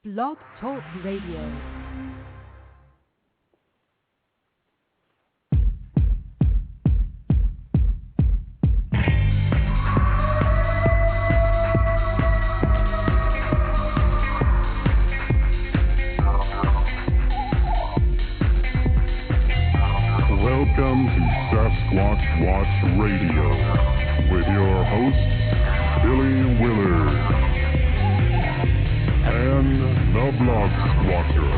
Blog Talk Radio. Welcome to Sasquatch Watch Radio with your host, Billy Willard, and the Blog Squatcher.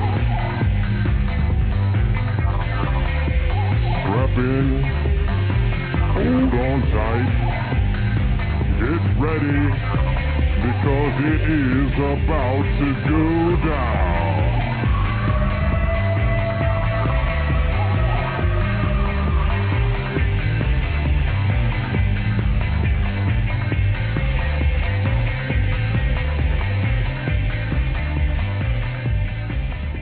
Strap in, hold on tight, get ready, because it is about to go down.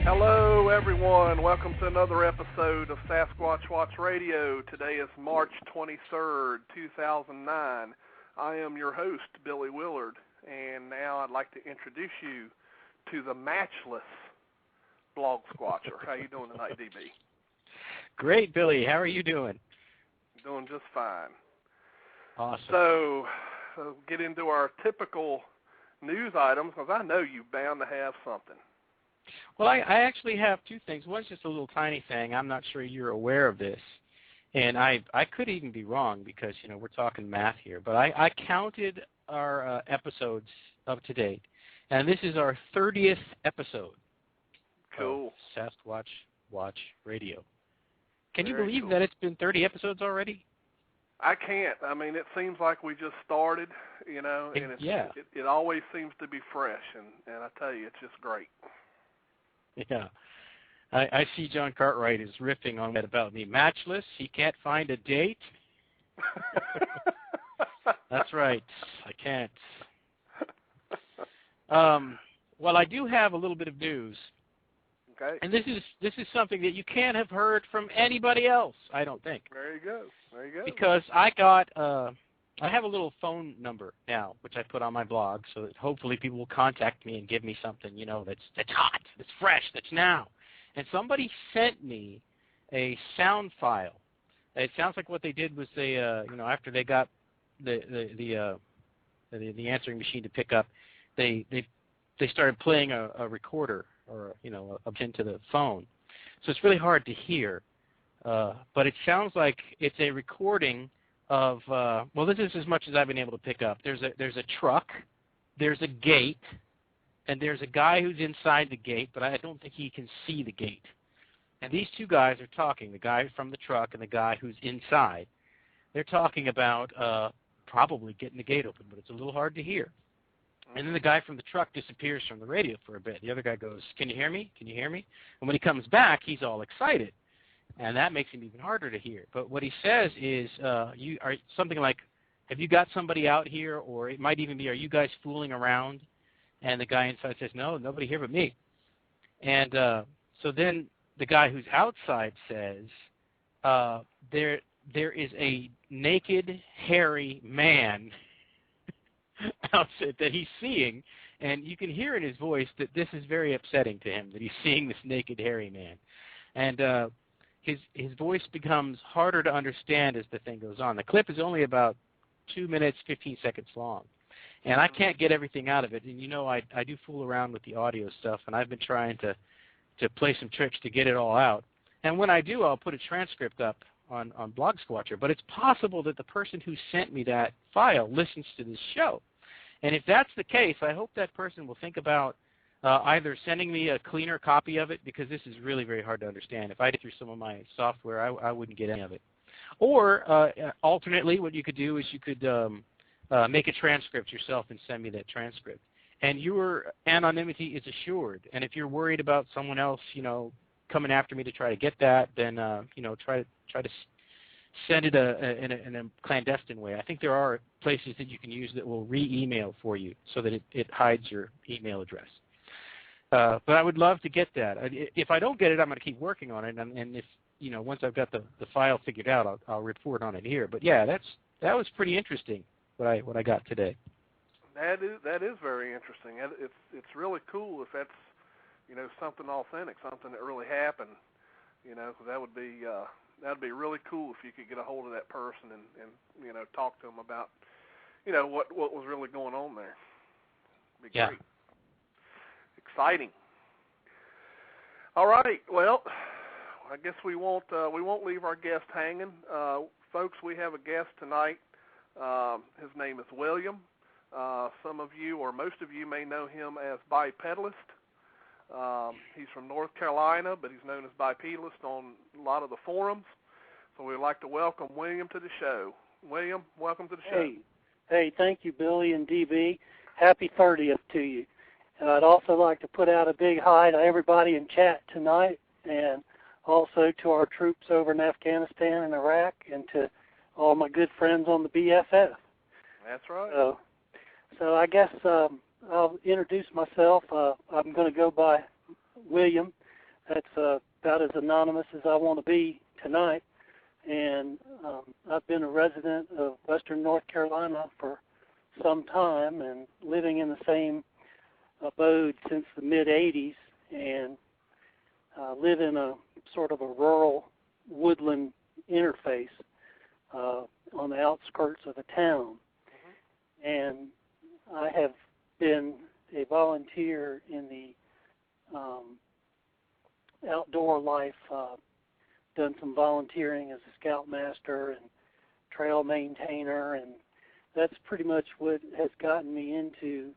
Hello, everyone. Welcome to another episode of Sasquatch Watch Radio. Today is March 23rd, 2009. I am your host, Billy Willard, and now I'd like to introduce you to the matchless Blog Squatcher. How you doing tonight, DB? Great, Billy. How are you doing? Doing just fine. Awesome. So, get into our typical news items, because I know you're bound to have something. Well, I actually have two things. One's just a little tiny thing. I'm not sure you're aware of this. And I could even be wrong because, you know, we're talking math here. But I counted our episodes up to date. And this is our 30th episode. Cool. Of Sasquatch Watch Radio. Can you Very believe cool. that it's been 30 episodes already? I can't. I mean, it seems like we just started, you know, and it always seems to be fresh. And I tell you, it's just great. Yeah. I see John Cartwright is riffing on that about me. Matchless, he can't find a date. That's right. I can't. Well, I do have a little bit of news. Okay. And this is something that you can't have heard from anybody else, I don't think. There you go. There you go. Because I got I have a little phone number now, which I put on my blog, so that hopefully people will contact me and give me something, you know, that's hot, that's fresh, that's now. And somebody sent me a sound file. It sounds like what they did was they, you know, after they got the answering machine to pick up, they started playing a recorder or, you know, up into the phone. So it's really hard to hear, but it sounds like it's a recording of, well, this is as much as I've been able to pick up. There's a truck, there's a gate, and there's a guy who's inside the gate, but I don't think he can see the gate. And these two guys are talking, the guy from the truck and the guy who's inside. They're talking about probably getting the gate open, but it's a little hard to hear. And then the guy from the truck disappears from the radio for a bit. The other guy goes, "Can you hear me? Can you hear me?" And when he comes back, he's all excited. And that makes him even harder to hear. But what he says is, you are something like, "Have you got somebody out here?" Or it might even be, "Are you guys fooling around?" And the guy inside says, "No, nobody here but me." And so then the guy who's outside says, there is a naked, hairy man outside that he's seeing, and you can hear in his voice that this is very upsetting to him, that he's seeing this naked, hairy man. And his voice becomes harder to understand as the thing goes on. The clip is only about 2 minutes, 15 seconds long. And I can't get everything out of it. And, you know, I do fool around with the audio stuff, and I've been trying to play some tricks to get it all out. And when I do, I'll put a transcript up on Blog Squatcher. But it's possible that the person who sent me that file listens to this show. And if that's the case, I hope that person will think about either sending me a cleaner copy of it, because this is really very hard to understand. If I did through some of my software, I wouldn't get any of it. Or alternately, what you could do is you could make a transcript yourself and send me that transcript. And your anonymity is assured. And if you're worried about someone else, you know, coming after me to try to get that, then you know, try to send it in a clandestine way. I think there are places that you can use that will re-email for you so that it hides your email address. But I would love to get that. If I don't get it, I'm going to keep working on it. And if, you know, once I've got the file figured out, I'll report on it here. But yeah, that was pretty interesting what I got today. That is very interesting. It's really cool if that's, you know, something authentic, something that really happened. You know, 'cause that'd be really cool if you could get a hold of that person and you know, talk to them about, you know, what was really going on there. It'd be great. Exciting. All right. Well, I guess we won't leave our guest hanging. Folks, we have a guest tonight. His name is William. Some of you or most of you may know him as Bipedalist. He's from North Carolina, but he's known as Bipedalist on a lot of the forums. So we'd like to welcome William to the show. William, welcome to the show. Hey, thank you, Billy and DB. Happy 30th to you. I'd also like to put out a big hi to everybody in chat tonight, and also to our troops over in Afghanistan and Iraq, and to all my good friends on the BFF. That's right. So I guess I'll introduce myself. I'm going to go by William. That's about as anonymous as I want to be tonight. And I've been a resident of Western North Carolina for some time and living in the same abode since the mid-'80s, and live in a sort of a rural woodland interface on the outskirts of a town. Mm-hmm. And I have been a volunteer in the outdoor life, done some volunteering as a scoutmaster and trail maintainer, and that's pretty much what has gotten me into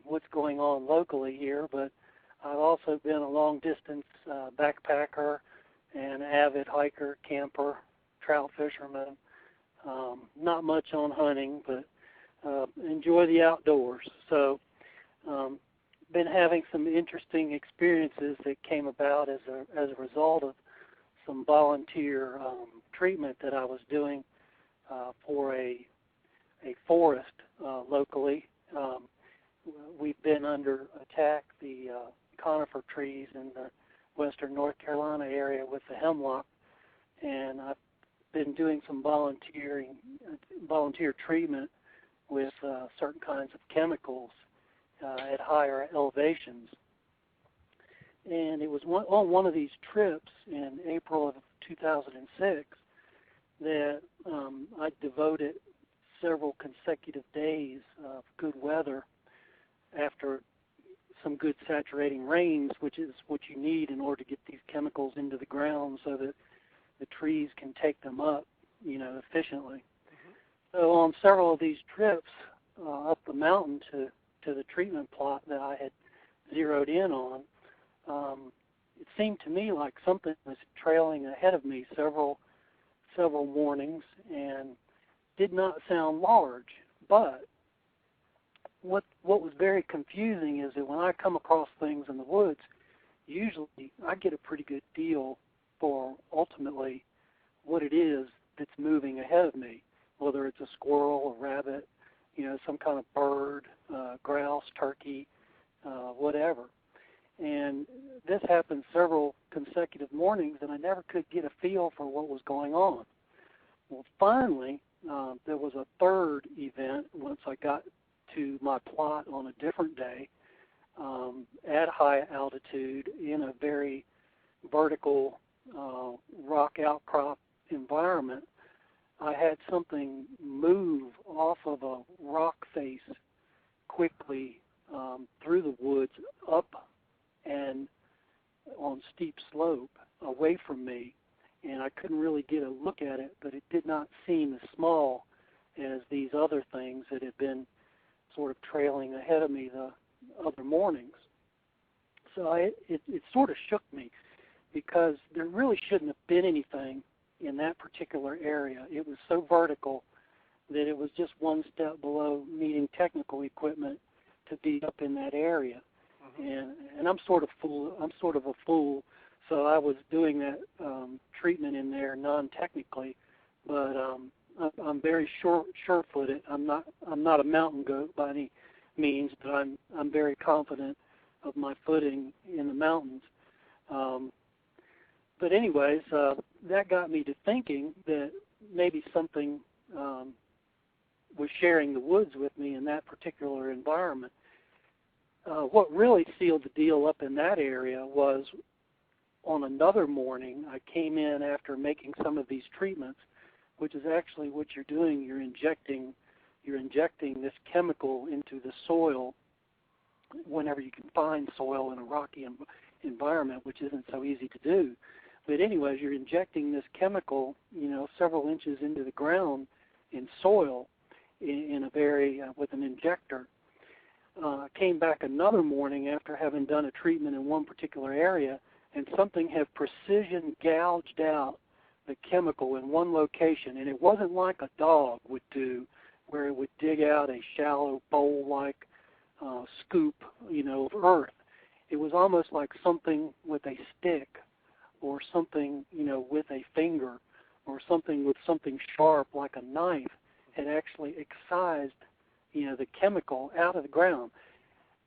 what's going on locally here. But I've also been a long-distance backpacker and avid hiker, camper, trout fisherman. Not much on hunting, but enjoy the outdoors. So been having some interesting experiences that came about as a result of some volunteer treatment that I was doing for a forest locally. We've been under attack, the conifer trees in the Western North Carolina area with the hemlock, and I've been doing some volunteer treatment with certain kinds of chemicals at higher elevations. And it was on one of these trips in April of 2006 that I devoted several consecutive days of good weather after some good saturating rains, which is what you need in order to get these chemicals into the ground so that the trees can take them up, you know, efficiently. Mm-hmm. So on several of these trips up the mountain to the treatment plot that I had zeroed in on, it seemed to me like something was trailing ahead of me several mornings, and did not sound large. But what was very confusing is that when I come across things in the woods, usually I get a pretty good deal for ultimately what it is that's moving ahead of me, whether it's a squirrel, a rabbit, you know, some kind of bird, grouse, turkey, whatever. And this happened several consecutive mornings, and I never could get a feel for what was going on. Well, finally, there was a third event once I got to my plot on a different day at high altitude in a very vertical rock outcrop environment. I had something move off of a rock face quickly through the woods up and on steep slope away from me, and I couldn't really get a look at it, but it did not seem as small as these other things that had been sort of trailing ahead of me the other mornings. So it sort of shook me, because there really shouldn't have been anything in that particular area. It was so vertical that it was just one step below needing technical equipment to be up in that area. Mm-hmm. And I'm sort of a fool, so I was doing that treatment in there non-technically, but I'm very sure-footed. I'm not a mountain goat by any means, but I'm very confident of my footing in the mountains. But anyways, that got me to thinking that maybe something was sharing the woods with me in that particular environment. What really sealed the deal up in that area was on another morning, I came in after making some of these treatments, which is actually what you're doing. You're injecting this chemical into the soil whenever you can find soil in a rocky environment, which isn't so easy to do. But anyways, you're injecting this chemical, several inches into the ground in soil in a very with an injector. Came back another morning after having done a treatment in one particular area, and something had precision gouged out the chemical in one location, and it wasn't like a dog would do, where it would dig out a shallow bowl-like scoop, of earth. It was almost like something with a stick, or something, with a finger, or something with something sharp like a knife, had actually excised, the chemical out of the ground.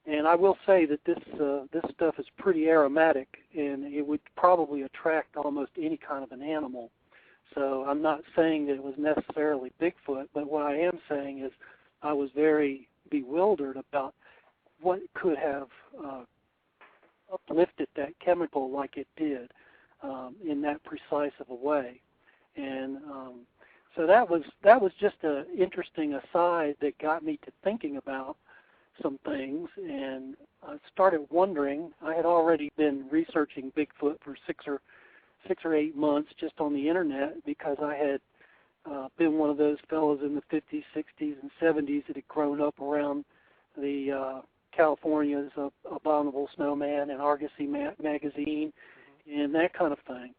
And I will say that this stuff is pretty aromatic, and it would probably attract almost any kind of an animal. So I'm not saying that it was necessarily Bigfoot, but what I am saying is I was very bewildered about what could have uplifted that chemical like it did in that precise of a way. And so that was just an interesting aside that got me to thinking about some things, and I started wondering. I had already been researching Bigfoot for six or 8 months just on the internet, because I had been one of those fellows in the 50s, 60s, and 70s that had grown up around the California's Abominable Snowman and Argosy magazine and that kind of thing.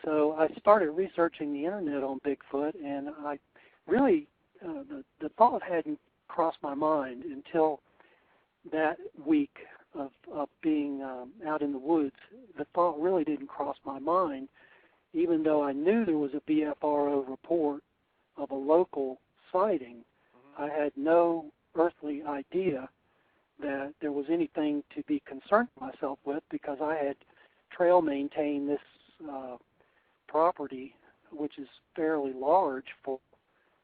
So I started researching the internet on Bigfoot, and I really, the thought hadn't crossed my mind until that week of being out in the woods. The thought really didn't cross my mind, even though I knew there was a BFRO report of a local sighting. I had no earthly idea that there was anything to be concerned myself with, because I had trail maintained this property, which is fairly large, for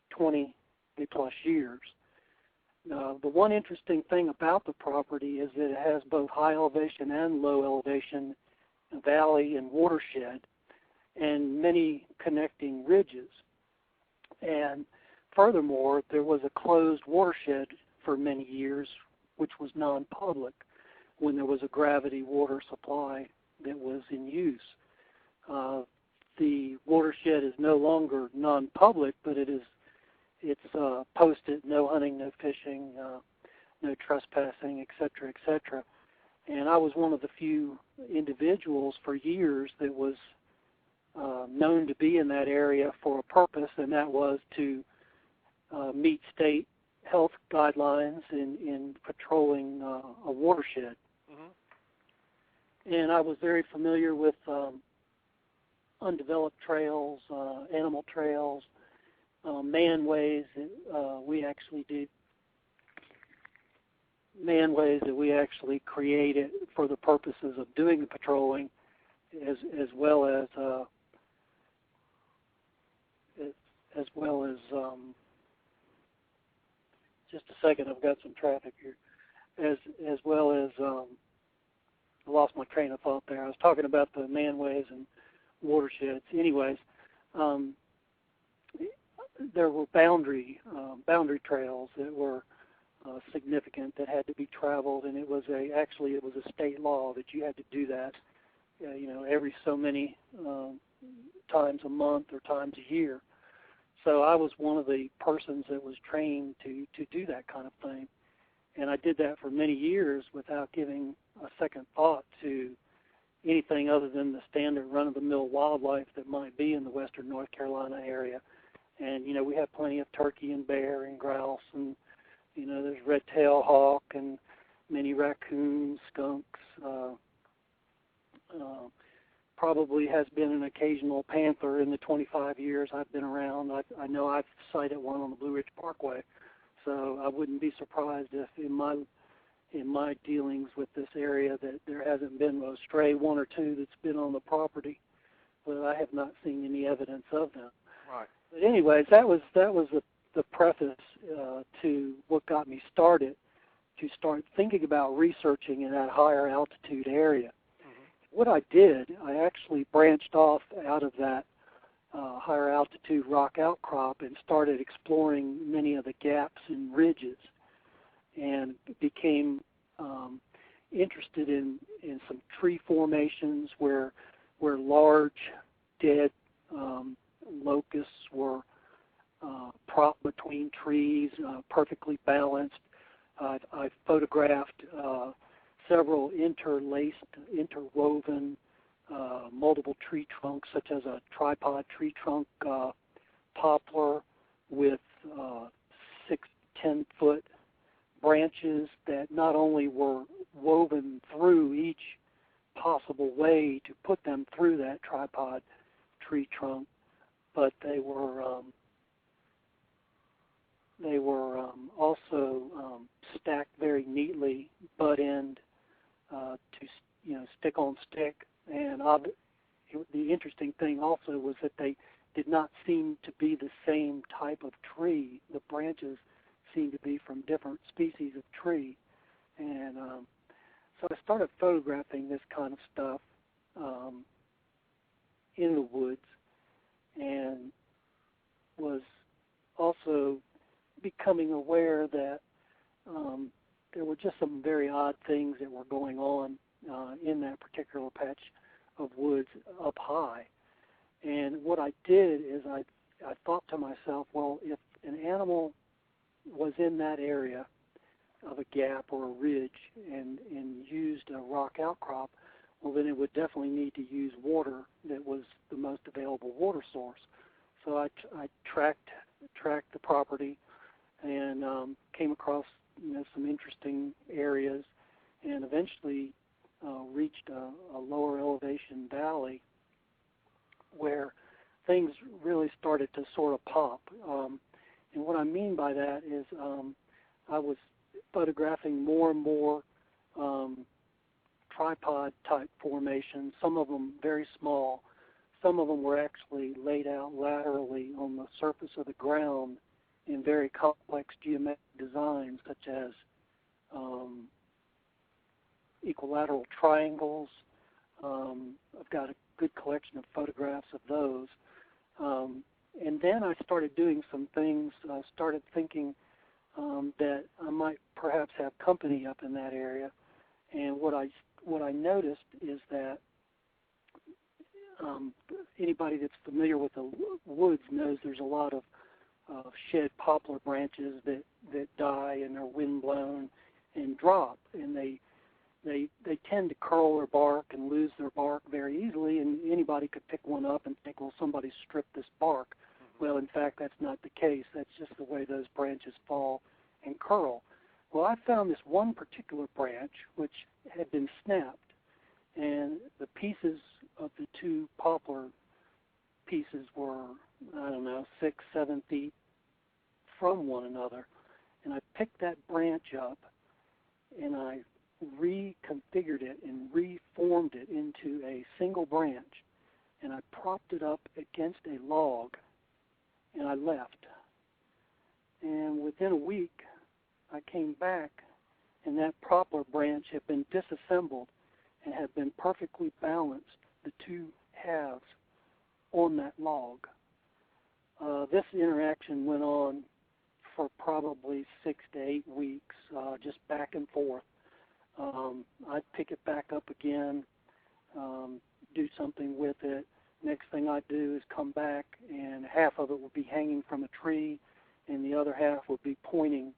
20 plus years. The one interesting thing about the property is that it has both high elevation and low elevation valley and watershed, and many connecting ridges. And furthermore, there was a closed watershed for many years, which was non-public, when there was a gravity water supply that was in use. The watershed is no longer non-public, but it's posted no hunting, no fishing, no trespassing, et cetera, And I was one of the few individuals for years that was known to be in that area for a purpose, and that was to meet state health guidelines in patrolling a watershed. And I was very familiar with undeveloped trails, animal trails, manways that we actually created for the purposes of doing the patrolling, as well as just a second, I've got some traffic here, as well as I lost my train of thought there. I was talking about the manways and watersheds. Anyways, there were boundary trails that were significant, that had to be traveled, and it was a state law that you had to do that, every so many times a month or times a year. So I was one of the persons that was trained to do that kind of thing, and I did that for many years without giving a second thought to anything other than the standard run-of-the-mill wildlife that might be in the western North Carolina area. And, we have plenty of turkey and bear and grouse, and, there's red-tailed hawk and many raccoons, skunks. Probably has been an occasional panther in the 25 years I've been around. I know I've sighted one on the Blue Ridge Parkway, so I wouldn't be surprised if in my dealings with this area that there hasn't been a stray one or two that's been on the property, but I have not seen any evidence of them. Right. But anyways, that was the preface to what got me started to start thinking about researching in that higher altitude area. What I did, I actually branched off out of that higher altitude rock outcrop and started exploring many of the gaps and ridges, and became interested in some tree formations where large dead locusts were propped between trees, perfectly balanced. I photographed several interlaced, interwoven, multiple tree trunks, such as a tripod tree trunk poplar with 6-10-foot branches that not only were woven through each possible way to put them through that tripod tree trunk, but they were also stacked very neatly, butt end to stick on stick. And the interesting thing also was that they did not seem to be the same type of tree. The branches seemed to be from different species of tree. And so I started photographing this kind of stuff in the woods, and was also becoming aware that there were just some very odd things that were going on in that particular patch of woods up high. And what I did is I thought to myself, well, if an animal was in that area of a gap or a ridge and used a rock outcrop, well, then it would definitely need to use water that was the most available water source. So I tracked the property and came across some interesting areas, and eventually reached a lower elevation valley where things really started to sort of pop. And what I mean by that is I was photographing more and more tripod-type formations, some of them very small. Some of them were actually laid out laterally on the surface of the ground in very complex geometric designs, such as equilateral triangles. I've got a good collection of photographs of those. And then I started doing some things. I started thinking that I might perhaps have company up in that area. And what I noticed is that anybody that's familiar with the woods knows there's a lot of shed poplar branches that die and are windblown and drop, and they tend to curl their bark and lose their bark very easily, and anybody could pick one up and think, well, somebody stripped this bark. Well, in fact, that's not the case. That's just the way those branches fall and curl. Well, I found this one particular branch which had been snapped, and the pieces of the two poplar pieces were, 6-7 feet from one another. And I picked that branch up and I reconfigured it and reformed it into a single branch, and I propped it up against a log, and I left. And within a week, I came back, and that poplar branch had been disassembled and had been perfectly balanced, the two halves, on that log. This interaction went on for probably 6 to 8 weeks, just back and forth. I'd pick it back up again, do something with it. Next thing I'd do is come back, and half of it would be hanging from a tree, and the other half would be pointing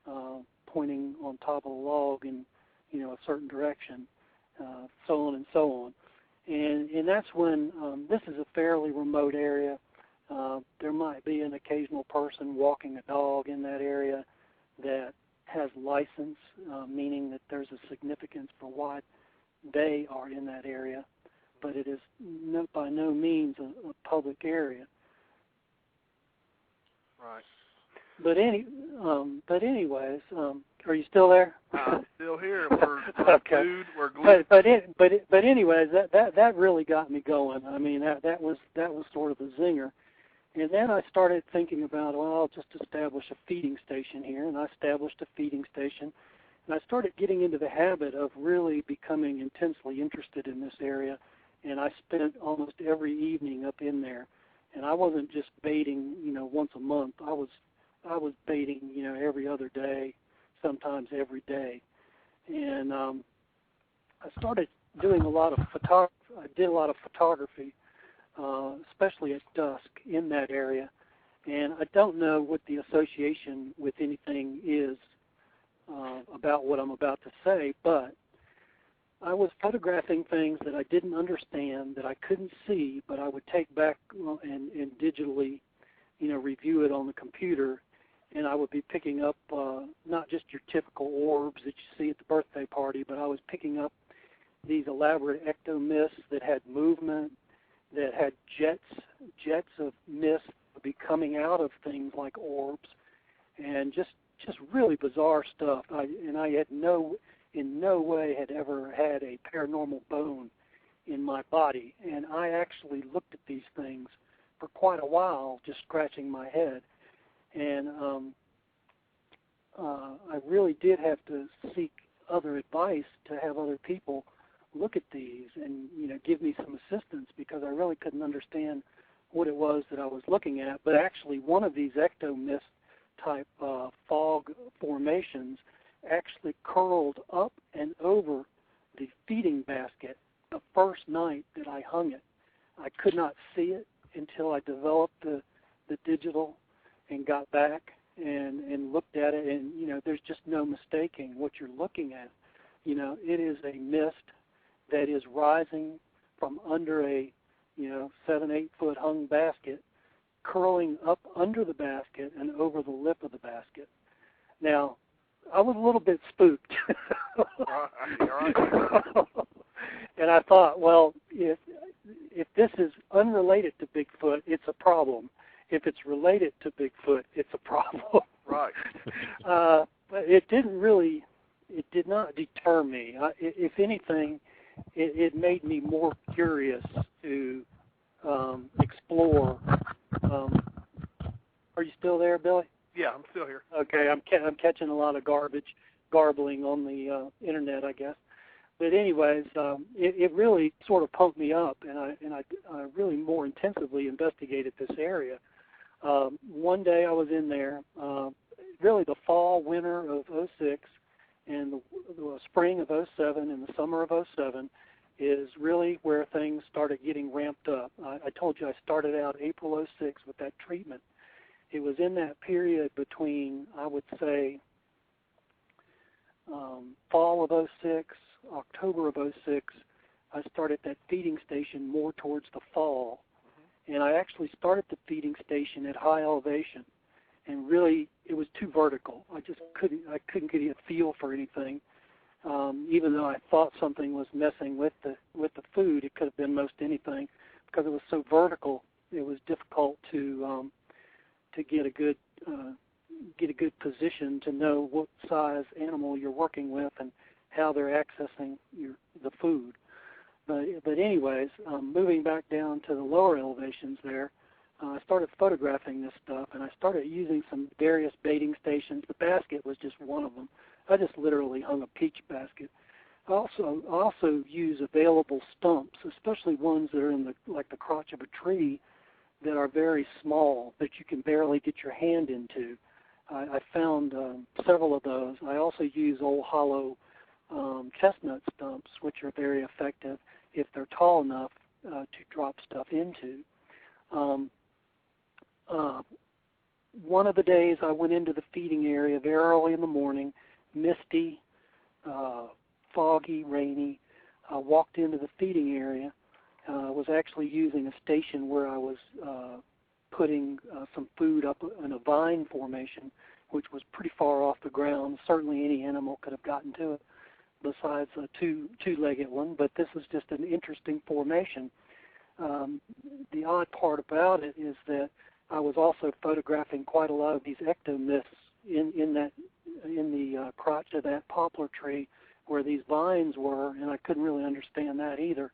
on top of the log in a certain direction, so on and so on. And that's when this is a fairly remote area. There might be an occasional person walking a dog in that area that has license, meaning that there's a significance for why they are in that area, but it is by no means a public area. Right. But anyways, are you still there? I'm still here. We're okay. glued. We're glued. But anyways, that really got me going. I mean, that was sort of a zinger, And then I started thinking about, well, I'll just establish a feeding station here, and I established a feeding station. And I started getting into the habit of really becoming intensely interested in this area, and I spent almost every evening up in there. And I wasn't just baiting, once a month. I was baiting, every other day, sometimes every day. And I started doing a lot of photography. I did a lot of photography, especially at dusk in that area. And I don't know what the association with anything is about what I'm about to say, but I was photographing things that I didn't understand, that I couldn't see, but I would take back and digitally, review it on the computer, and I would be picking up not just your typical orbs that you see at the birthday party, but I was picking up these elaborate ectomyths that had movement, that had jets of mist would be coming out of things like orbs, and just really bizarre stuff. I had in no way had ever had a paranormal bone in my body, and I actually looked at these things for quite a while, just scratching my head, and I really did have to seek other advice to have other people look at these and give me some assistance, because I really couldn't understand what it was that I was looking at. But actually, one of these ectomist type fog formations actually curled up and over the feeding basket the first night that I hung it. I could not see it until I developed the digital and got back and looked at it, and there's just no mistaking what you're looking at. It is a mist that is rising from under a 7-8 foot hung basket, curling up under the basket and over the lip of the basket. Now, I was a little bit spooked. And I thought, well, if this is unrelated to Bigfoot, it's a problem. If it's related to Bigfoot, it's a problem. Right. But it did not deter me. If anything, it made me more curious to explore. Are you still there, Billy? Yeah, I'm still here. Okay, I'm catching a lot of garbling on the internet, I guess. But anyways, it really sort of pumped me up, and I really more intensively investigated this area. One day I was in there, really the fall, winter of '06, and the spring of '07 and the summer of '07 is really where things started getting ramped up. I told you I started out April '06 with that treatment. It was in that period between, I would say, fall of '06, October of '06, I started that feeding station more towards the fall. And I actually started the feeding station at high elevation, and really it was too vertical. I couldn't get a feel for anything. Even though I thought something was messing with the food, it could have been most anything, because it was so vertical. It was difficult to get a good position to know what size animal you're working with and how they're accessing the food. But anyways, moving back down to the lower elevations there, I started photographing this stuff, and I started using some various baiting stations. The basket was just one of them. I just literally hung a peach basket. I also use available stumps, especially ones that are in the crotch of a tree, that are very small, that you can barely get your hand into. I found several of those. I also use old hollow chestnut stumps, which are very effective if they're tall enough to drop stuff into. One of the days I went into the feeding area very early in the morning, misty, foggy, rainy. I walked into the feeding area. I was actually using a station where I was putting some food up in a vine formation, which was pretty far off the ground. Certainly any animal could have gotten to it, besides a two-legged one, but this was just an interesting formation. The odd part about it is that I was also photographing quite a lot of these ectomyths in the crotch of that poplar tree where these vines were, and I couldn't really understand that either,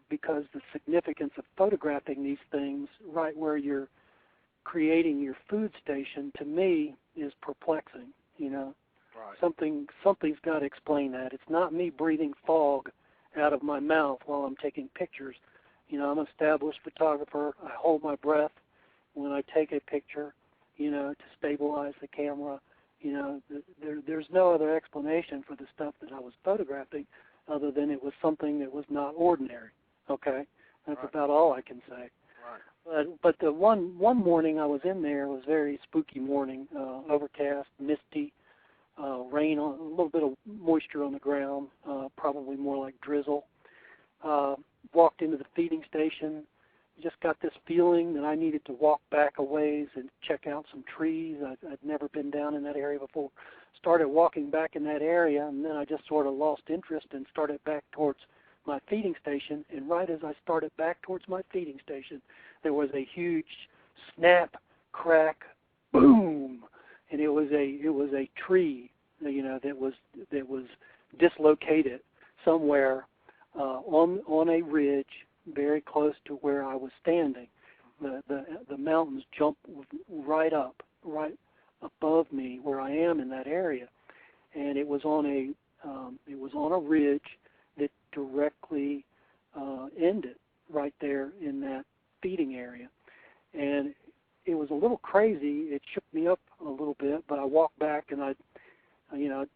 because the significance of photographing these things right where you're creating your food station, to me, is perplexing, you know. Right. Something's got to explain that. It's not me breathing fog out of my mouth while I'm taking pictures. You know, I'm an established photographer. I hold my breath when I take a picture, you know, to stabilize the camera. You know, there's no other explanation for the stuff that I was photographing other than it was something that was not ordinary. Okay? That's Right. about all I can say. Right. But the one morning I was in there, it was a very spooky morning, overcast, misty, rain, a little bit of moisture on the ground, probably more like drizzle. Walked into the feeding station, just got this feeling that I needed to walk back a ways and check out some trees. I'd never been down in that area before. Started walking back in that area, and then I just sort of lost interest and started back towards my feeding station. And right as I started back towards my feeding station, there was a huge snap, crack, boom, and it was a tree, you know, that was dislocated somewhere on a ridge very close to where I was standing. The mountains jumped right up, right above me where I am in that area, and it was on a ridge that directly ended right there in that feeding area. And it was a little crazy. It shook me up a little bit, but I walked back and I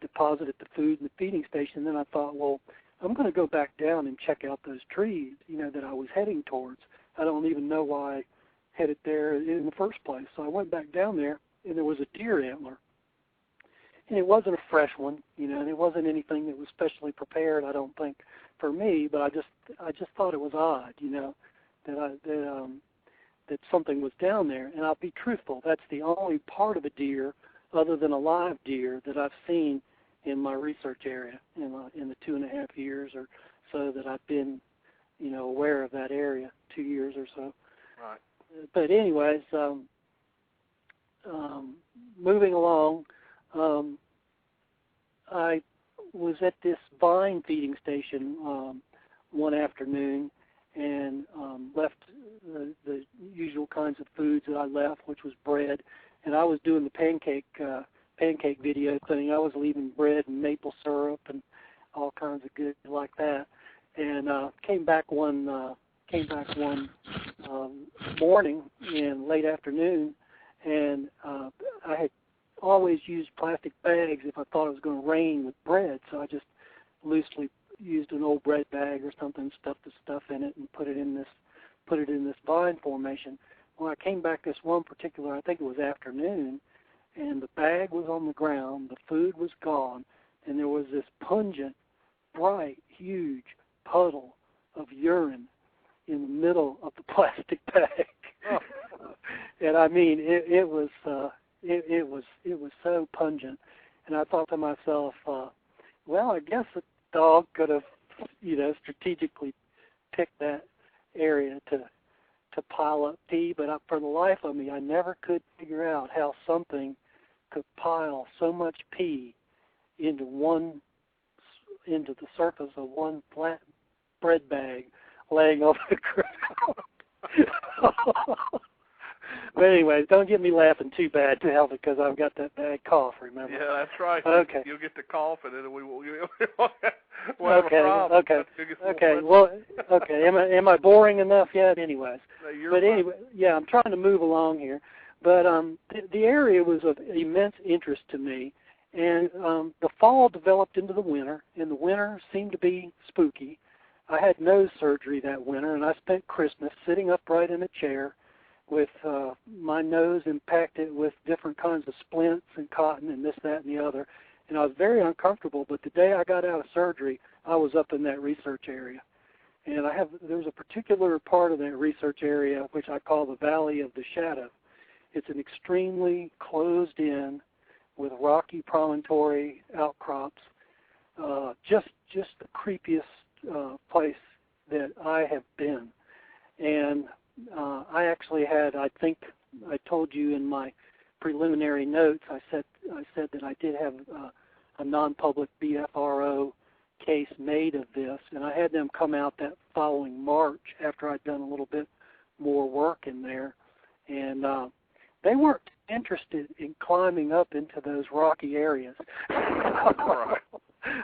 deposited the food in the feeding station. Then I thought, well, I'm going to go back down and check out those trees, you know, that I was heading towards. I don't even know why I headed there in the first place. So I went back down there, and there was a deer antler. And it wasn't a fresh one, you know, and it wasn't anything that was specially prepared, I don't think, for me, but I just thought it was odd, you know, that something was down there. And I'll be truthful, that's the only part of a deer other than a live deer that I've seen in my research area in the 2.5 years or so that I've been, you know, aware of that area, 2 years or so. Right. But anyways, moving along, I was at this vine feeding station one afternoon and left the usual kinds of foods that I left, which was bread, and I was doing the pancake video thing. I was leaving bread and maple syrup and all kinds of good like that, and came back one morning in late afternoon, and I had always used plastic bags if I thought it was going to rain with bread, so I just loosely used an old bread bag or something, stuffed the stuff in it, and put it in this vine formation. Well, I came back this one particular, I think it was afternoon, and the bag was on the ground, the food was gone, and there was this pungent, bright, huge puddle of urine in the middle of the plastic bag. And I mean, it was so pungent, and I thought to myself, well, I guess a dog could have, you know, strategically picked that area to pile up pee, but for the life of me, I never could figure out how something could pile so much pee into the surface of one flat bread bag laying on the ground. But anyways, don't get me laughing too bad now because I've got that bad cough, remember? Yeah, that's right. Okay. You'll get the cough, and then we'll have a problem. Okay. Well, okay. Am I boring enough yet? Anyways. No, but anyway, yeah, I'm trying to move along here. But the area was of immense interest to me, and the fall developed into the winter, and the winter seemed to be spooky. I had nose surgery that winter, and I spent Christmas sitting upright in a chair with my nose impacted with different kinds of splints and cotton and this, that, and the other. And I was very uncomfortable, but the day I got out of surgery, I was up in that research area. And there's a particular part of that research area which I call the Valley of the Shadow. It's an extremely closed in with rocky promontory outcrops, just the creepiest place that I have been. And I actually had, I think I told you in my preliminary notes, I said that I did have a non-public BFRO case made of this, and I had them come out that following March after I'd done a little bit more work in there, and they weren't interested in climbing up into those rocky areas. Right.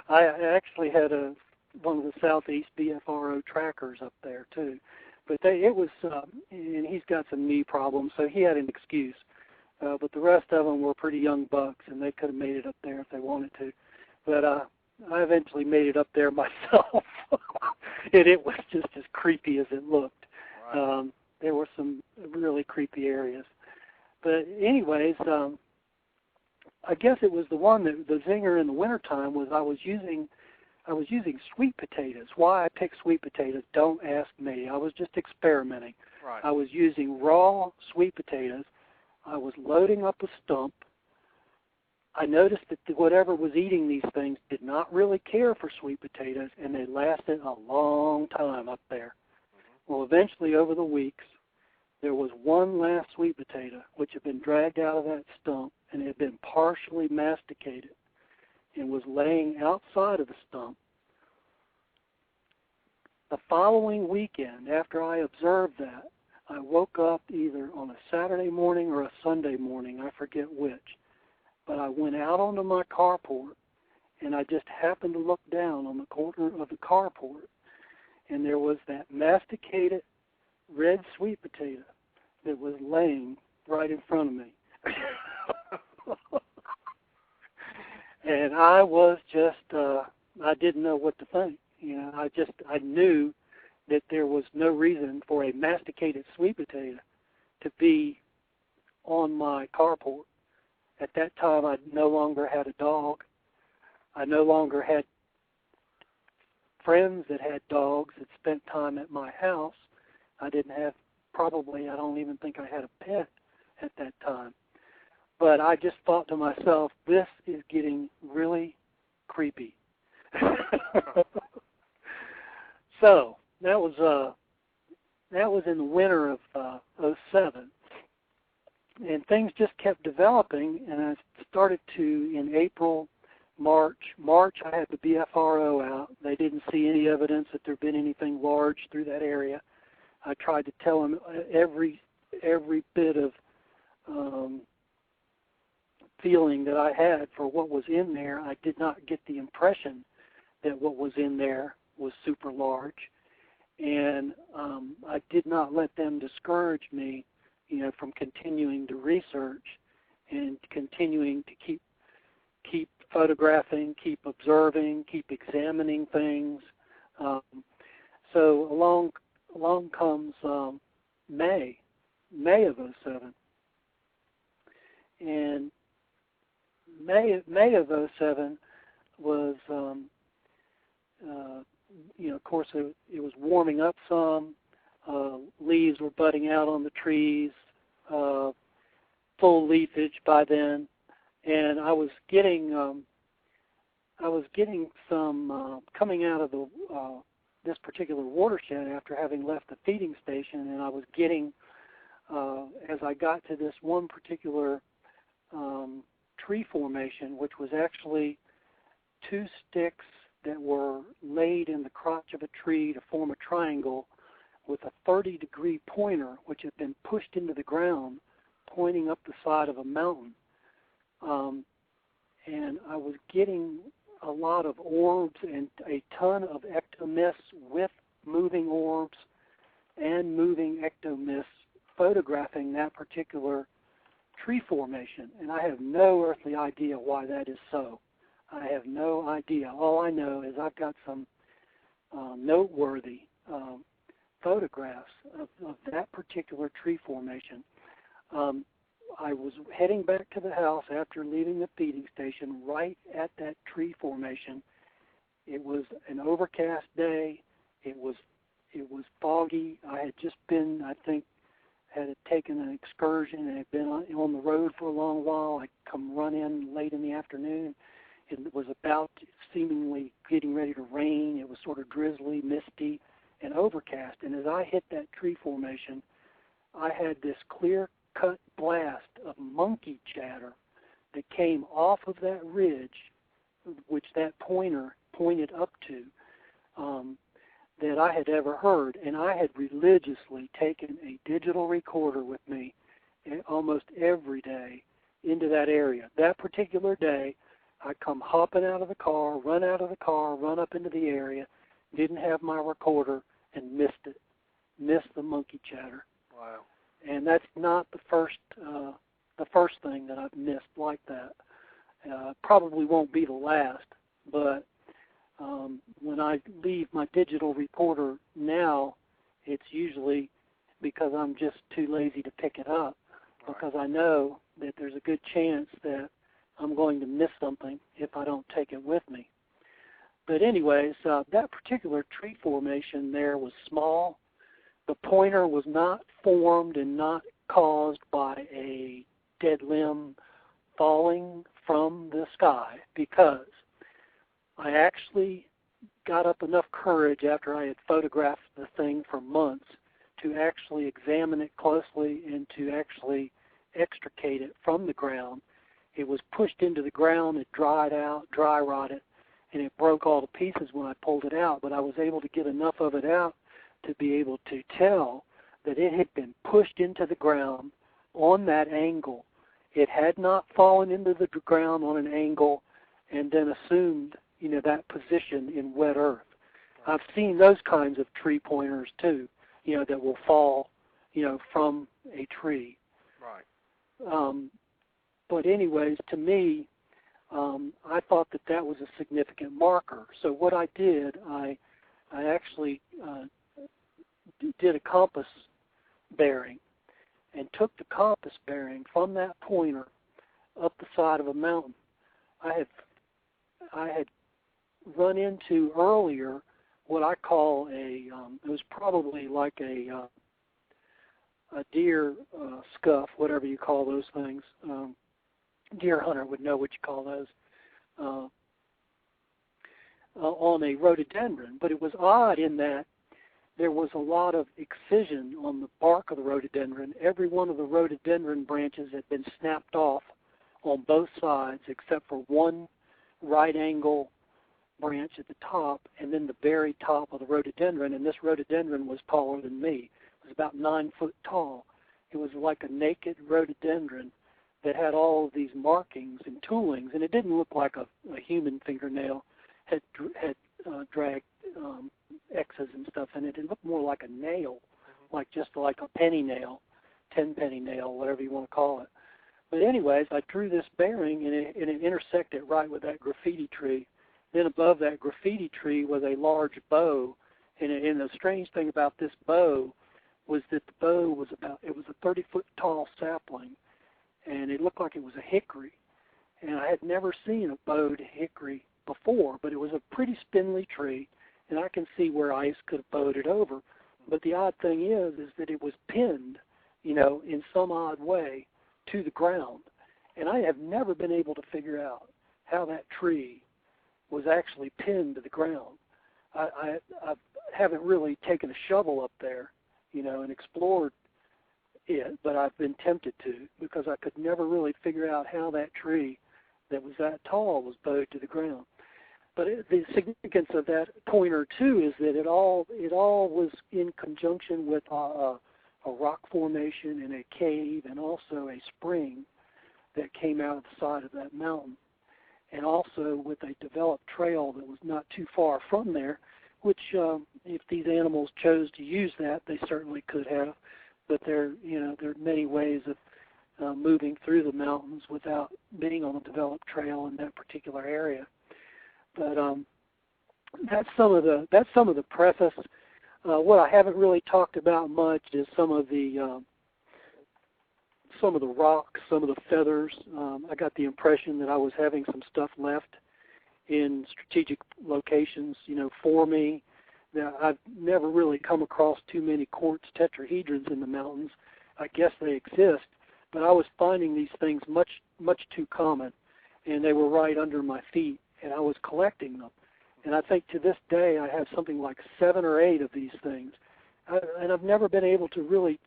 I actually had one of the Southeast BFRO trackers up there too, but and he's got some knee problems, so he had an excuse. But the rest of them were pretty young bucks, and they could have made it up there if they wanted to. But I eventually made it up there myself, and it was just as creepy as it looked. Right. There were some really creepy areas. But anyways, I guess it was the one that the zinger in the wintertime was I was using sweet potatoes. Why I picked sweet potatoes, don't ask me. I was just experimenting. Right. I was using raw sweet potatoes. I was loading up a stump. I noticed that whatever was eating these things did not really care for sweet potatoes, and they lasted a long time up there. Mm-hmm. Well, eventually, over the weeks, there was one last sweet potato which had been dragged out of that stump, and it had been partially masticated and was laying outside of the stump. The following weekend, after I observed that, I woke up either on a Saturday morning or a Sunday morning, I forget which, but I went out onto my carport, and I just happened to look down on the corner of the carport, and there was that masticated red sweet potato that was laying right in front of me. And I was just, I didn't know what to think. You know, I knew that there was no reason for a masticated sweet potato to be on my carport. At that time, I no longer had a dog. I no longer had friends that had dogs that spent time at my house. I don't even think I had a pet at that time. But I just thought to myself, this is getting really creepy. So that was in the winter of 2007, and things just kept developing. And I started to in April, March. I had the BFRO out. They didn't see any evidence that there'd been anything large through that area. I tried to tell them every bit of feeling that I had for what was in there. I did not get the impression that what was in there was super large, and I did not let them discourage me, from continuing to research and continuing to keep photographing, keep observing, keep examining things. So along comes May of 2007, and May of 2007 was, of course, it was warming up some. Leaves were budding out on the trees, full leafage by then, and I was getting some coming out of the this particular watershed after having left the feeding station, and I was getting as I got to this one particular tree formation, which was actually two sticks that were laid in the crotch of a tree to form a triangle with a 30-degree pointer, which had been pushed into the ground, pointing up the side of a mountain. And I was getting a lot of orbs and a ton of ectomyths with moving orbs and moving ectomyths photographing that particular tree formation. And I have no earthly idea why that is so. I have no idea. All I know is I've got some noteworthy photographs of that particular tree formation. I was heading back to the house after leaving the feeding station right at that tree formation. It was an overcast day. It was foggy. I had just been, I think, had taken an excursion and had been on the road for a long while. I'd come run in late in the afternoon. It was about seemingly getting ready to rain. It was sort of drizzly, misty, and overcast. And as I hit that tree formation, I had this clear-cut blast of monkey chatter that came off of that ridge, which that pointer pointed up to, that I had ever heard. And I had religiously taken a digital recorder with me almost every day into that area. That particular day, I come hopping out of the car, run up into the area, didn't have my recorder, and missed it. Missed the monkey chatter. Wow. And that's not the first thing that I've missed like that. Probably won't be the last, but when I leave my digital recorder now, it's usually because I'm just too lazy to pick it up, because I know that there's a good chance that I'm going to miss something if I don't take it with me. But anyways, that particular tree formation there was small. The pointer was not formed and not caused by a dead limb falling from the sky, because I actually got up enough courage after I had photographed the thing for months to actually examine it closely and to actually extricate it from the ground. It was pushed into the ground, it dried out, dry rotted, and it broke all to pieces when I pulled it out, but I was able to get enough of it out to be able to tell that it had been pushed into the ground on that angle. It had not fallen into the ground on an angle and then assumed, that position in wet earth. I've seen those kinds of tree pointers too, that will fall, from a tree. Right. But anyways, to me, I thought that was a significant marker. So what I did, I actually did a compass bearing and took the compass bearing from that pointer up the side of a mountain. I had run into earlier what I call it was probably like a deer scuff, whatever you call those things. Deer hunter would know what you call those, on a rhododendron. But it was odd in that there was a lot of excision on the bark of the rhododendron. Every one of the rhododendron branches had been snapped off on both sides except for one right angle branch at the top, and then the very top of the rhododendron, and this rhododendron was taller than me. It was about 9 foot tall. It was like a naked rhododendron that had all of these markings and toolings, and it didn't look like a human fingernail had dragged X's and stuff in it. It looked more like a nail, just like a penny nail, 10-penny nail, whatever you want to call it. But anyways, I drew this bearing, and it intersected right with that graffiti tree. Then above that graffiti tree was a large bow, and the strange thing about this bow was that the bow was a 30-foot tall sapling, and it looked like it was a hickory. And I had never seen a bowed hickory before, but it was a pretty spindly tree, and I can see where ice could have bowed it over. But the odd thing is that it was pinned, in some odd way to the ground. And I have never been able to figure out how that tree was actually pinned to the ground. I haven't really taken a shovel up there, and explored it, but I've been tempted to, because I could never really figure out how that tree that was that tall was bowed to the ground. But the significance of that pointer too is that it all was in conjunction with a rock formation and a cave, and also a spring that came out of the side of that mountain, and also with a developed trail that was not too far from there, which if these animals chose to use that, they certainly could have. But there are many ways of moving through the mountains without being on a developed trail in that particular area. But that's some of the preface. What I haven't really talked about much is some of the rocks, some of the feathers. I got the impression that I was having some stuff left in strategic locations, for me. That I've never really come across too many quartz tetrahedrons in the mountains. I guess they exist, but I was finding these things much too common, and they were right under my feet, and I was collecting them. And I think to this day I have something like 7 or 8 of these things. And I've never been able to really,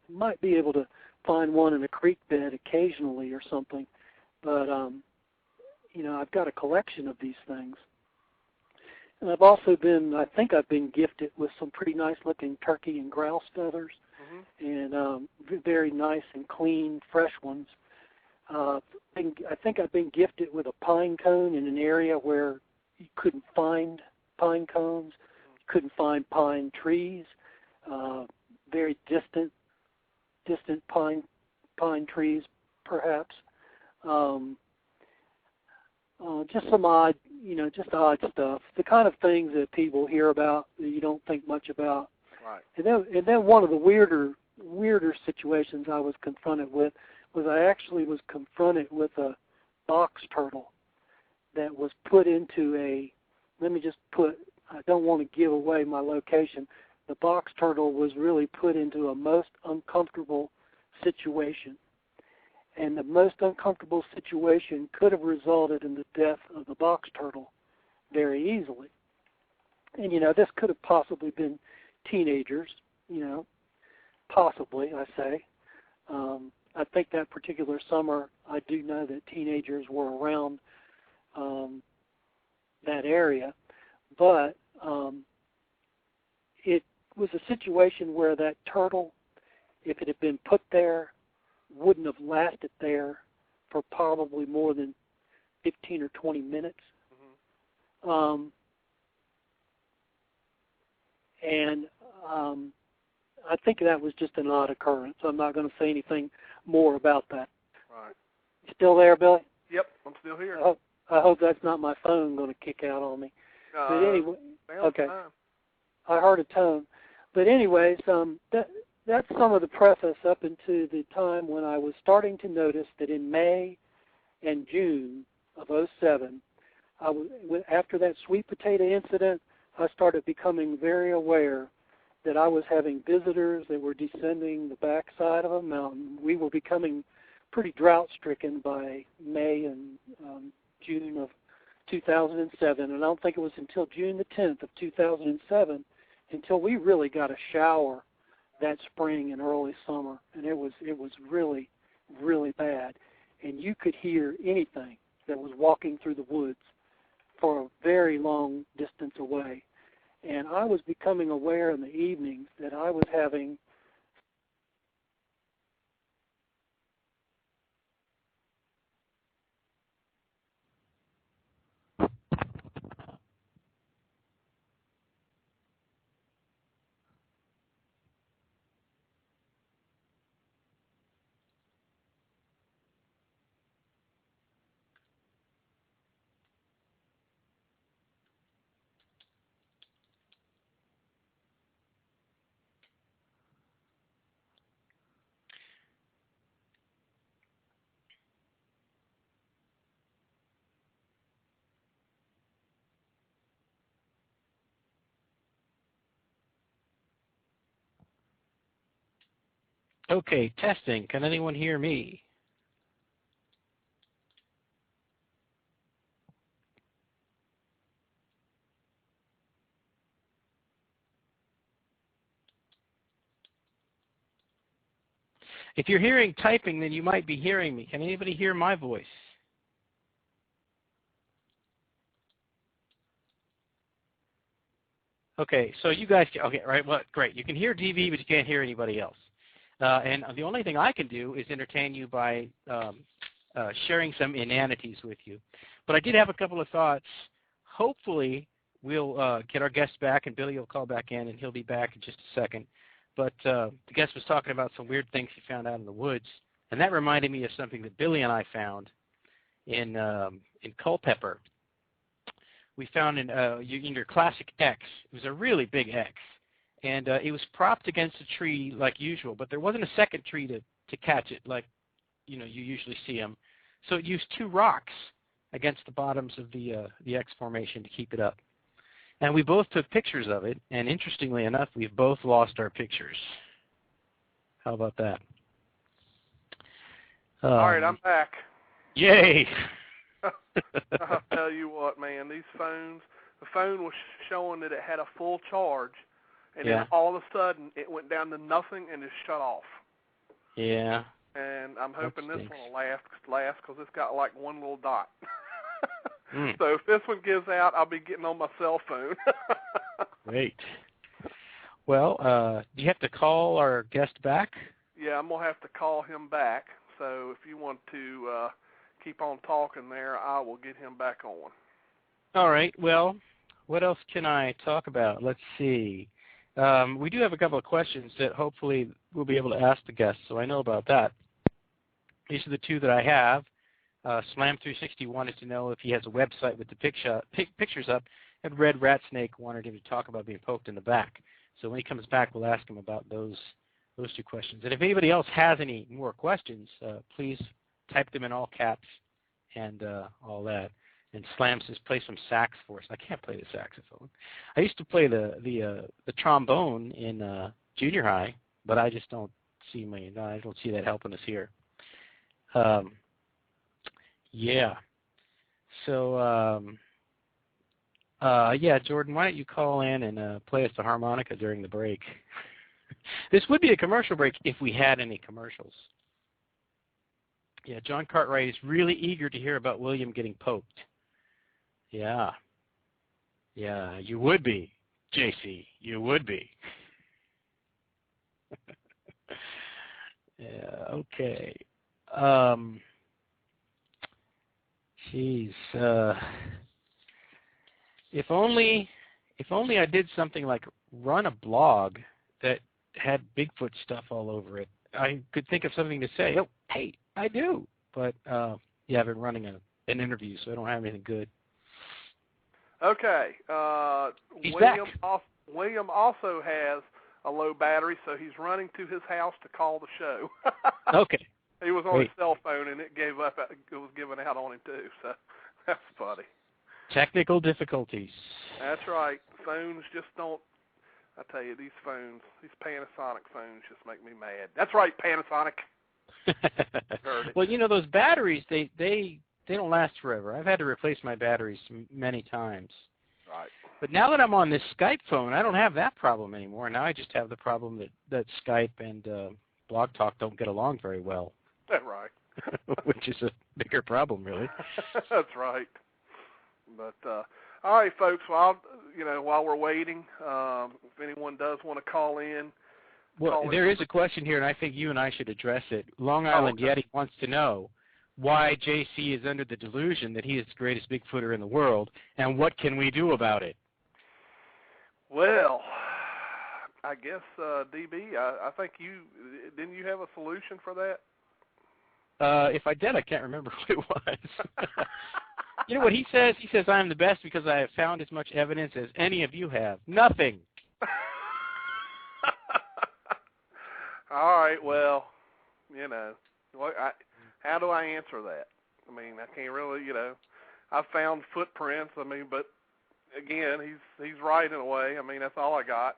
might be able to find one in a creek bed occasionally or something, but, I've got a collection of these things. And I've also been, I think I've been gifted with some pretty nice looking turkey and grouse feathers. and very nice and clean, fresh ones. I think I've been gifted with a pine cone in an area where you couldn't find pine cones, you couldn't find pine trees, very distant pine trees, perhaps. Just some odd stuff. The kind of things that people hear about that you don't think much about. Right. And then one of the weirder situations I was confronted with was I actually was confronted with a box turtle that was put into I don't want to give away my location. The box turtle was really put into a most uncomfortable situation. And the most uncomfortable situation could have resulted in the death of the box turtle very easily. And, this could have possibly been teenagers, possibly, I say. I think that particular summer, I do know that teenagers were around that area. But it was a situation where that turtle, if it had been put there, wouldn't have lasted there for probably more than 15 or 20 minutes. I think that was just an odd occurrence. I'm not going to say anything more about that. Right. You still there, Billy? Yep, I'm still here. I hope that's not my phone going to kick out on me. But anyway, okay. I heard a tone. But anyways, that's some of the preface up into the time when I was starting to notice that in May and June of 2007, after that sweet potato incident, I started becoming very aware that I was having visitors that were descending the backside of a mountain. We were becoming pretty drought-stricken by May and June of 2007, and I don't think it was until June the 10th of 2007 until we really got a shower that spring and early summer, and it was really, really bad. And you could hear anything that was walking through the woods for a very long distance away. And I was becoming aware in the evenings that I was having Okay, testing. Can anyone hear me? If you're hearing typing, then you might be hearing me. Can anybody hear my voice? Okay, so you guys, okay, right, well, great. You can hear DV, but you can't hear anybody else. And the only thing I can do is entertain you by sharing some inanities with you. But I did have a couple of thoughts. Hopefully, we'll get our guest back, and Billy will call back in, and he'll be back in just a second. But the guest was talking about some weird things he found out in the woods, and that reminded me of something that Billy and I found in Culpeper. We found in your classic X. It was a really big X. And it was propped against a tree like usual, but there wasn't a second tree to catch it like, you usually see them. So it used two rocks against the bottoms of the X formation to keep it up. And we both took pictures of it, and interestingly enough, we've both lost our pictures. How about that? All right, I'm back. Yay! I'll tell you what, man, these phones, the phone was showing that it had a full charge. And then all of a sudden, it went down to nothing and just shut off. Yeah. And I'm hoping this one will last because it's got like one little dot. So if this one gives out, I'll be getting on my cell phone. Great. Well, do you have to call our guest back? Yeah, I'm going to have to call him back. So if you want to keep on talking there, I will get him back on. All right. Well, what else can I talk about? Let's see. We do have a couple of questions that hopefully we'll be able to ask the guests, so I know about that. These are the two that I have. Slam360 wanted to know if he has a website with the pictures up, and Red Rat Snake wanted him to talk about being poked in the back. So when he comes back, we'll ask him about those two questions. And if anybody else has any more questions, please type them in all caps and all that. And Slam says, play some sax for us. I can't play the saxophone. I used to play the trombone in junior high, but I just don't see I don't see that helping us here. Yeah. So, yeah, Jordan, why don't you call in and play us the harmonica during the break? This would be a commercial break if we had any commercials. Yeah, John Cartwright is really eager to hear about William getting poked. Yeah. Yeah, you would be, JC. You would be. Yeah, okay. Geez. If only I did something like run a blog that had Bigfoot stuff all over it. I could think of something to say. Oh, hey, I do. But, yeah, I've been running an interview, so I don't have anything good. Okay. He's back. William also has a low battery, so he's running to his house to call the show. Okay. He was on his cell phone, and it was given out on him, too. So that's funny. Technical difficulties. That's right. Phones just don't. I tell you, these Panasonic phones just make me mad. That's right, Panasonic. Well, you know, those batteries, they don't last forever. I've had to replace my batteries many times. Right. But now that I'm on this Skype phone, I don't have that problem anymore. Now I just have the problem that Skype and Blog Talk don't get along very well. That's right. Which is a bigger problem, really. That's right. But all right, folks. Well, while we're waiting, if anyone does want to call in. Well, there is a question here, and I think you and I should address it. Long Island Yeti wants to know why JC is under the delusion that he is the greatest Bigfooter in the world, and what can we do about it? Well, I guess, DB, I think didn't you have a solution for that? If I did, I can't remember what it was. You know what he says? He says, I am the best because I have found as much evidence as any of you have. Nothing. All right, well, how do I answer that? I mean, I can't really, I've found footprints, but again, he's right in a way. I mean, that's all I got.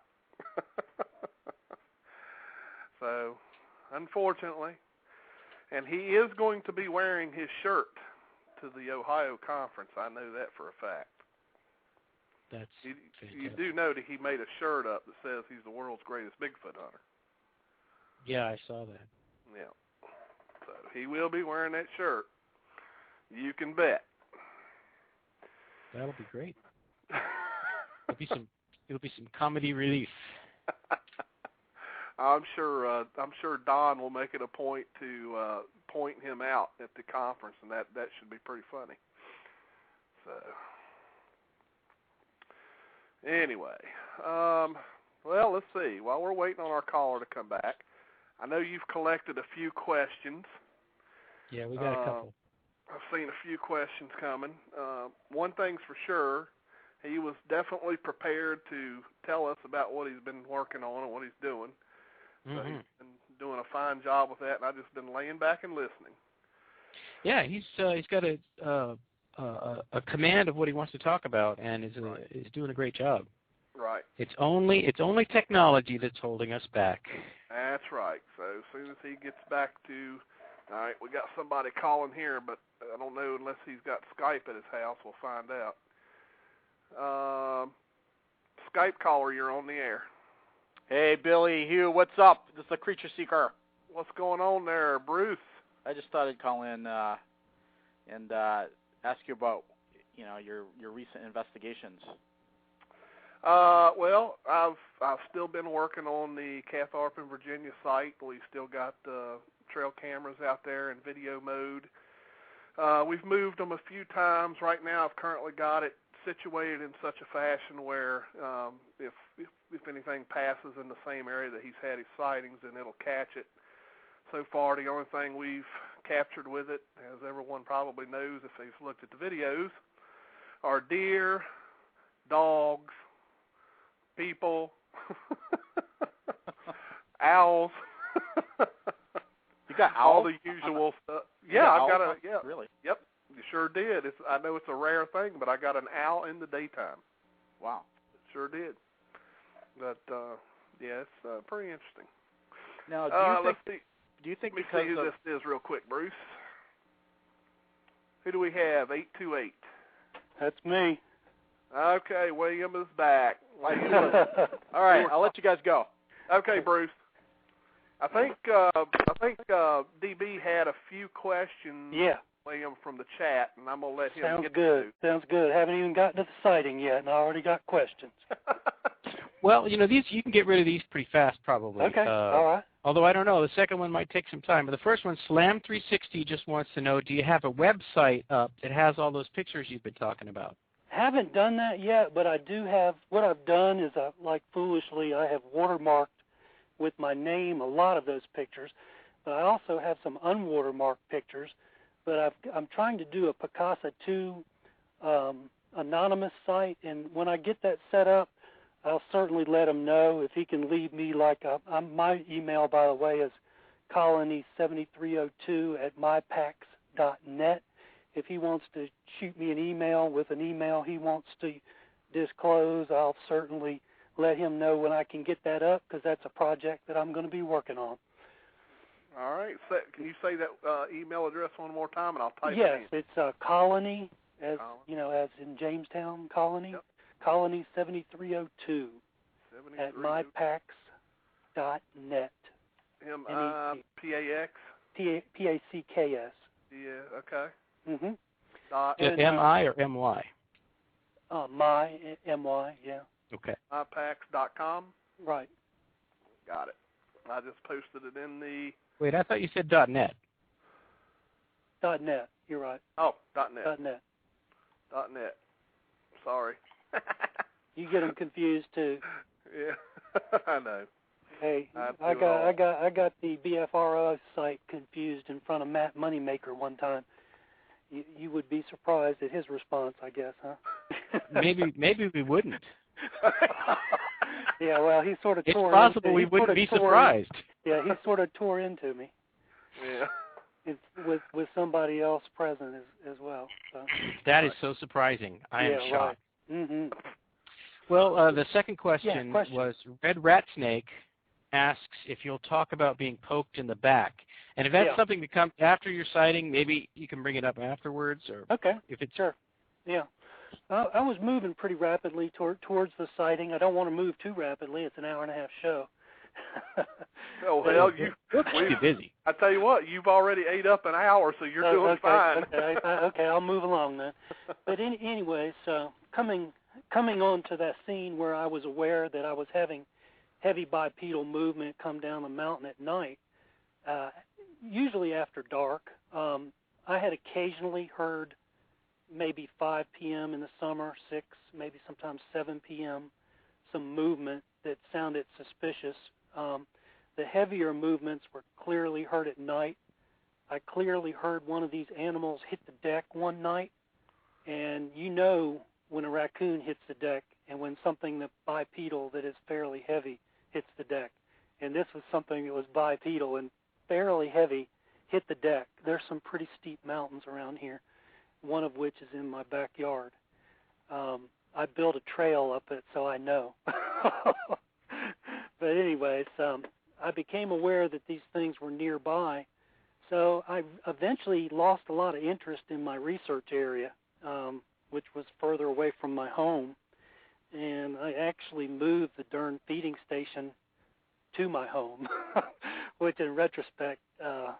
So, unfortunately, and he is going to be wearing his shirt to the Ohio conference. I know that for a fact. That's you do know that he made a shirt up that says he's the world's greatest Bigfoot hunter. Yeah, I saw that. Yeah. So he will be wearing that shirt. You can bet. That'll be great. It'll be some comedy relief. I'm sure Don will make it a point to point him out at the conference, and that should be pretty funny. So anyway, well, let's see. While we're waiting on our caller to come back, I know you've collected a few questions. Yeah, we got a couple. I've seen a few questions coming. One thing's for sure, he was definitely prepared to tell us about what he's been working on and what he's doing. So he's been doing a fine job with that, and I've just been laying back and listening. Yeah, he's got a command of what he wants to talk about, and is doing a great job. Right. It's only technology that's holding us back. That's right. So as soon as he gets back to, all right, we got somebody calling here, but I don't know unless he's got Skype at his house. We'll find out. Skype caller, you're on the air. Hey, Billy, Hugh, what's up? This is the Creature Seeker. What's going on there, Bruce? I just thought I'd call in and ask you about, your recent investigations. Well, I've still been working on the Catharpin, Virginia site. We've still got trail cameras out there in video mode. We've moved them a few times. Right now, I've currently got it situated in such a fashion where if anything passes in the same area that he's had his sightings, then it'll catch it. So far, the only thing we've captured with it, as everyone probably knows if they've looked at the videos, are deer, dogs, people, owls. You got all owls? the usual stuff. Yeah, I've got a Really? Yep, you sure did. I know it's a rare thing, but I got an owl in the daytime. Wow. Sure did. But yeah, it's pretty interesting. Now, do you think Let me because see who this is real quick, Bruce. Who do we have? 828. That's me. Okay, William is back. All right, I'll let you guys go. Okay, Bruce. I think DB had a few questions. Yeah. William, from the chat, and I'm gonna let him Sounds get good. to. Sounds good. Haven't even gotten to the sighting yet, and I already got questions. Well, these you can get rid of these pretty fast, probably. Okay. All right. Although I don't know, the second one might take some time. But the first one, Slam360, just wants to know: do you have a website up that has all those pictures you've been talking about? Haven't done that yet, but I do have. What I've done is, foolishly, I have watermarked with my name a lot of those pictures, but I also have some unwatermarked pictures. But I'm trying to do a Picasa 2 anonymous site, and when I get that set up, I'll certainly let him know if he can leave me my email, by the way, is colony7302@mypax.net. If he wants to shoot me an email with an email he wants to disclose, I'll certainly let him know when I can get that up, because that's a project that I'm going to be working on. All right. So, can you say that email address one more time, and I'll type it in? Yes, it's colony, as in Jamestown, colony. Yep. Colony7302 at mypax.net. MIPAX? PACKS. Yeah, okay. Mm-hmm. M-I or M-Y? M-Y, yeah. Okay. mypax.com? Right. Got it. I just posted it in the... Wait, I thought you said .net. .net, you're right. Oh, .net. .net. .net. Sorry. You get them confused too. Yeah, I know. Hey, I got the BFRO site confused in front of Matt Moneymaker one time. You would be surprised at his response, I guess, huh? Maybe we wouldn't. Yeah, well, he sort of it's tore. It's possible into, we wouldn't be surprised. Yeah, he sort of tore into me. Yeah. With somebody else present as well. So. That is so surprising. I am shocked. Right. Mm-hmm. Well, the second question was Red Rat Snake asks if you'll talk about being poked in the back. And if that's something that comes after your sighting, maybe you can bring it up afterwards. Or okay. If it's sure. Yeah. I was moving pretty rapidly towards the sighting. I don't want to move too rapidly. It's an hour-and-a-half show. Oh, hell, you're busy. I tell you what, you've already ate up an hour, so you're doing fine. Okay, I'll move along then. But anyways, coming on to that scene where I was aware that I was having heavy bipedal movement come down the mountain at night, usually after dark. I had occasionally heard maybe 5 p.m. in the summer, 6, maybe sometimes 7 p.m., some movement that sounded suspicious. The heavier movements were clearly heard at night. I clearly heard one of these animals hit the deck one night, and you know when a raccoon hits the deck and when something that bipedal that is fairly heavy hits the deck. And this was something that was bipedal and fairly heavy, hit the deck. There's some pretty steep mountains around here, one of which is in my backyard. I built a trail up it, so I know. But anyways, I became aware that these things were nearby, so I eventually lost a lot of interest in my research area, which was further away from my home, and I actually moved the darn feeding station to my home, which in retrospect I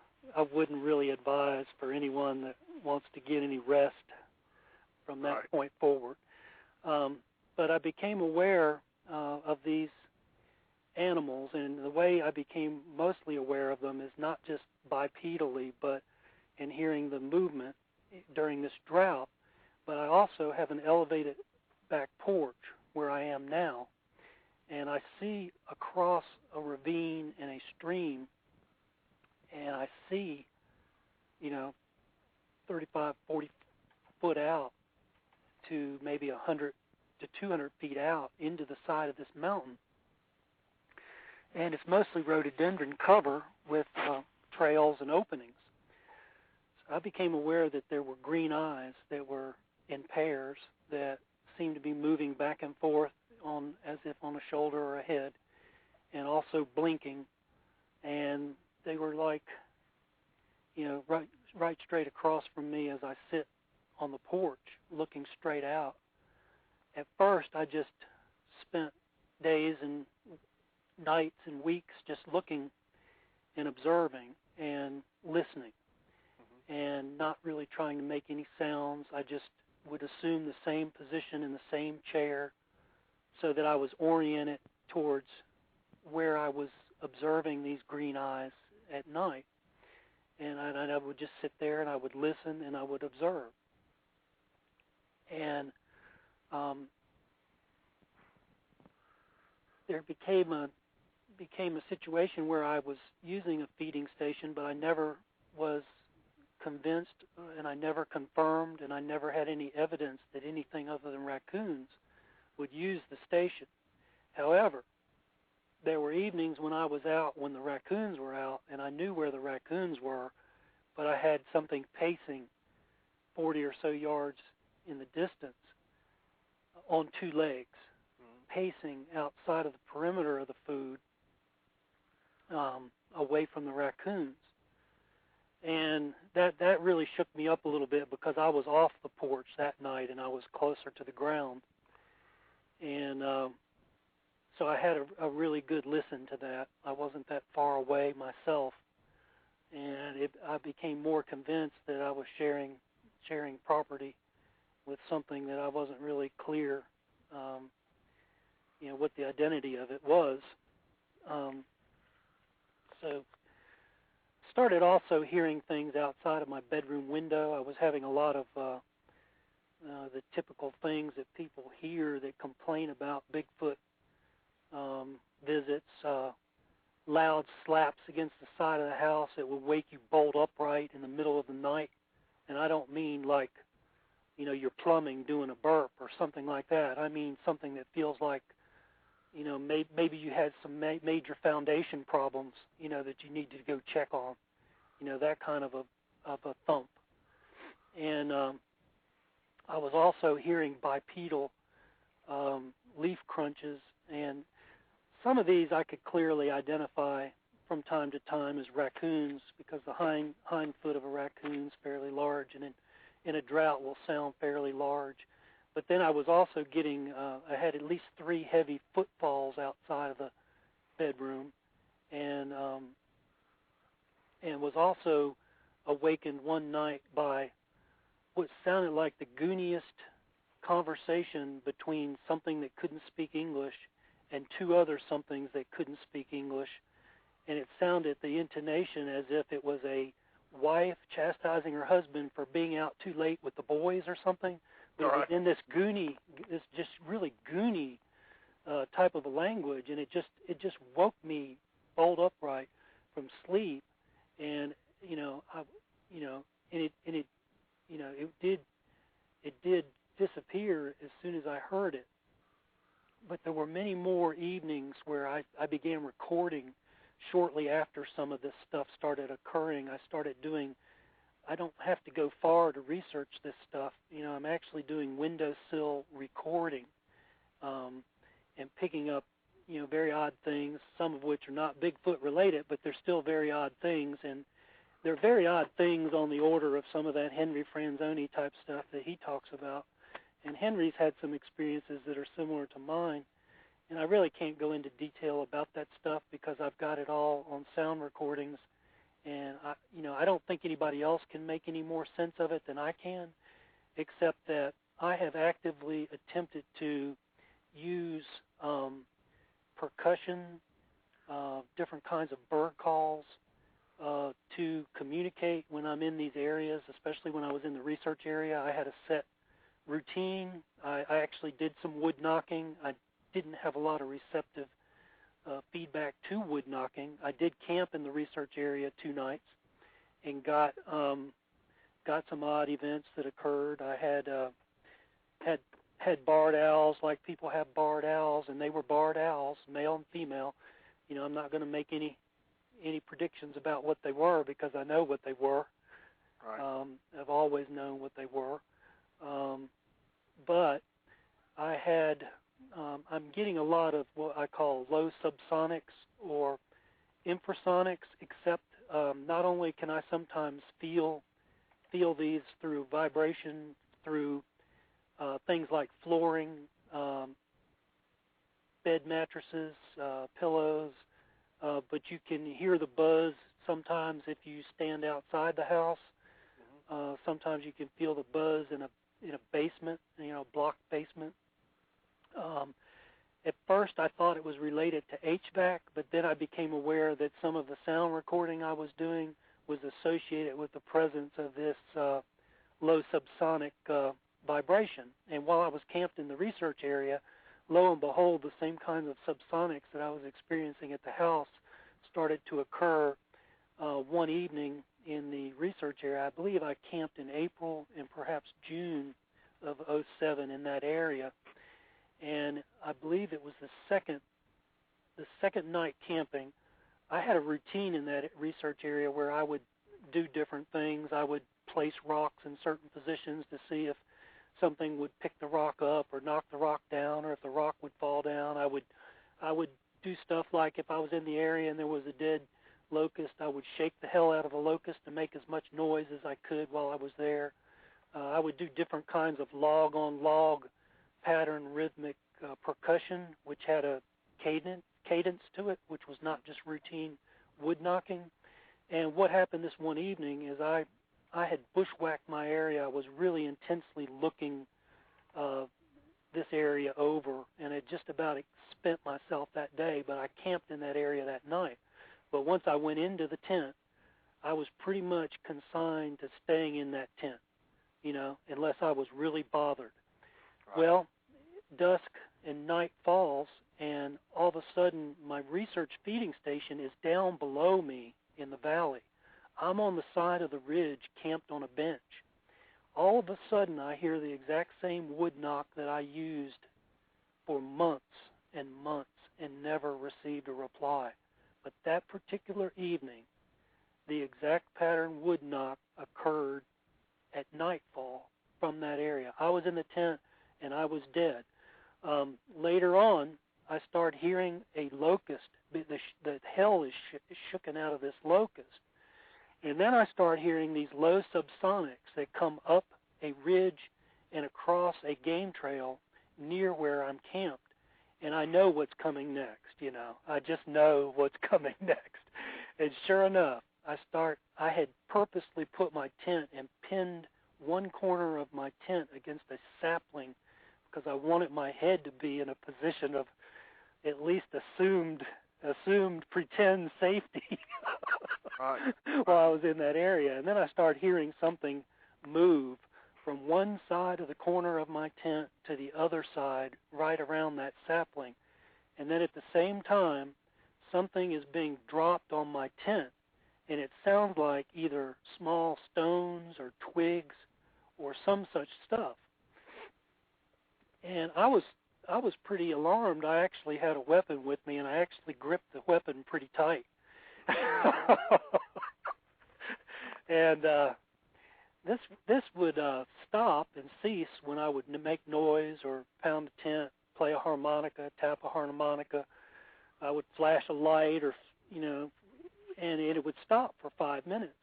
wouldn't really advise for anyone that wants to get any rest from that point forward. but I became aware of these animals, and the way I became mostly aware of them is not just bipedally, but in hearing the movement during this drought. But I also have an elevated back porch where I am now, and I see across a ravine and a stream, and I see, 35, 40 foot out to maybe 100 to 200 feet out into the side of this mountain. And it's mostly rhododendron cover with trails and openings. So I became aware that there were green eyes that were in pairs that seemed to be moving back and forth as if on a shoulder or a head, and also blinking. And they were like, right straight across from me as I sit on the porch looking straight out. At first, I just spent days and nights and weeks just looking and observing and listening, and not really trying to make any sounds. I just would assume the same position in the same chair so that I was oriented towards where I was observing these green eyes at night. And I would just sit there and I would listen and I would observe. And there became a situation where I was using a feeding station, but I never was convinced, and I never confirmed, and I never had any evidence that anything other than raccoons would use the station. However, there were evenings when I was out when the raccoons were out, and I knew where the raccoons were, but I had something pacing 40 or so yards in the distance on two legs, pacing outside of the perimeter of the food, away from the raccoons. And that really shook me up a little bit, because I was off the porch that night and I was closer to the ground. And so I had a really good listen to that. I wasn't that far away myself. And I became more convinced that I was sharing property with something that I wasn't really clear, what the identity of it was. So started also hearing things outside of my bedroom window. I was having a lot of the typical things that people hear that complain about Bigfoot visits, loud slaps against the side of the house that will wake you bolt upright in the middle of the night. And I don't mean like, your plumbing doing a burp or something like that. I mean something that feels like, maybe you had some major foundation problems, that you need to go check on, that kind of a thump. And I was also hearing bipedal leaf crunches, and some of these I could clearly identify from time to time as raccoons, because the hind foot of a raccoon is fairly large, and in a drought will sound fairly large. But then I was also getting, I had at least 3 heavy footfalls outside of the bedroom, and was also awakened one night by what sounded like the gooniest conversation between something that couldn't speak English and 2 other somethings that couldn't speak English. And it sounded, the intonation, as if it was a wife chastising her husband for being out too late with the boys or something. But it was in this just really goony type of a language, and it just woke me bolt upright from sleep, and it did disappear as soon as I heard it. But there were many more evenings where I began recording shortly after some of this stuff started occurring. I don't have to go far to research this stuff. I'm actually doing windowsill recording, and picking up, very odd things, some of which are not Bigfoot related, but they're still very odd things. And they're very odd things on the order of some of that Henry Franzoni type stuff that he talks about. And Henry's had some experiences that are similar to mine. And I really can't go into detail about that stuff because I've got it all on sound recordings. And I don't think anybody else can make any more sense of it than I can, except that I have actively attempted to use percussion, different kinds of bird calls to communicate when I'm in these areas, especially when I was in the research area. I had a set routine. I actually did some wood knocking. I didn't have a lot of receptive feedback to wood knocking. I did camp in the research area 2 nights and got some odd events that occurred. I had barred owls, like people have barred owls, and they were barred owls, male and female. You know, I'm not going to make any predictions about what they were because I know what they were. Right. I've always known what they were. But I had, I'm getting a lot of what I call low subsonics or infrasonics, except not only can I sometimes feel these through vibration, through things like flooring, bed mattresses, pillows, but you can hear the buzz sometimes if you stand outside the house. Sometimes you can feel the buzz in a basement, block basement. At first I thought it was related to HVAC, but then I became aware that some of the sound recording I was doing was associated with the presence of this low subsonic vibration. And while I was camped in the research area, lo and behold, the same kinds of subsonics that I was experiencing at the house started to occur one evening in the research area. I believe I camped in April and perhaps June of '07 in that area. And I believe it was the second night camping. I had a routine in that research area where I would do different things. I would place rocks in certain positions to see if something would pick the rock up or knock the rock down, or if the rock would fall down. I would do stuff like if I was in the area and there was a dead locust, I would shake the hell out of a locust to make as much noise as I could while I was there. I would do different kinds of log-on-log pattern rhythmic percussion, which had a cadence to it, which was not just routine wood knocking. And what happened this one evening is I had bushwhacked my area. I was really intensely looking this area over, and had just about spent myself that day, but I camped in that area that night. But once I went into the tent, I was pretty much consigned to staying in that tent, unless I was really bothered. Right. Well, dusk and night falls, and all of a sudden my research feeding station is down below me in the valley. I'm on the side of the ridge, camped on a bench. All of a sudden I hear the exact same wood knock that I used for months and never received a reply. But that particular evening, the exact pattern wood knock occurred at nightfall from that area. I was in the tent and I was dead. Later on, I started hearing a locust. The hell is shooken out of this locust. And then I started hearing these low subsonics that come up a ridge and across a game trail near where I'm camped. And I know what's coming next, I just know what's coming next. And sure enough, I had purposely put my tent and pinned one corner of my tent against a sapling because I wanted my head to be in a position of at least assumed pretend safety right. while I was in that area. And then I started hearing something move from one side of the corner of my tent to the other side right around that sapling. And then at the same time, something is being dropped on my tent, and it sounds like either small stones or twigs or some such stuff. And I was pretty alarmed. I actually had a weapon with me, and I actually gripped the weapon pretty tight. And this would stop and cease when I would make noise or pound a tent, play a harmonica, tap a harmonica. I would flash a light, or and it would stop for 5 minutes.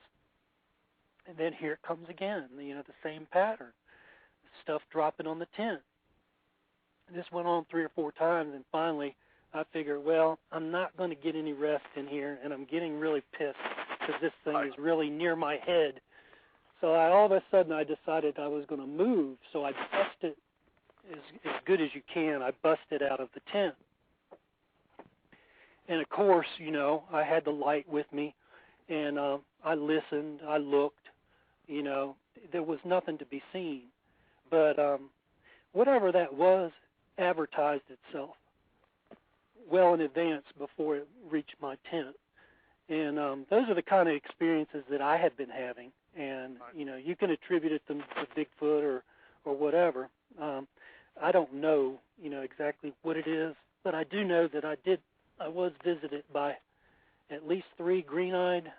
And then here it comes again, the same pattern, stuff dropping on the tent. And this went on 3 or 4 times, and finally I figured, well, I'm not going to get any rest in here, and I'm getting really pissed because this thing is really near my head. So all of a sudden I decided I was going to move, so I as good as you can, I busted out of the tent. And, of course, you know, I had the light with me, and I listened, I looked, you know, there was nothing to be seen. But whatever that was advertised itself well in advance before it reached my tent. And those are the kind of experiences that I had been having. And, you know, you can attribute it to Bigfoot or whatever. I don't know, you know, exactly what it is, but I do know that I was visited by at least 3 green-eyed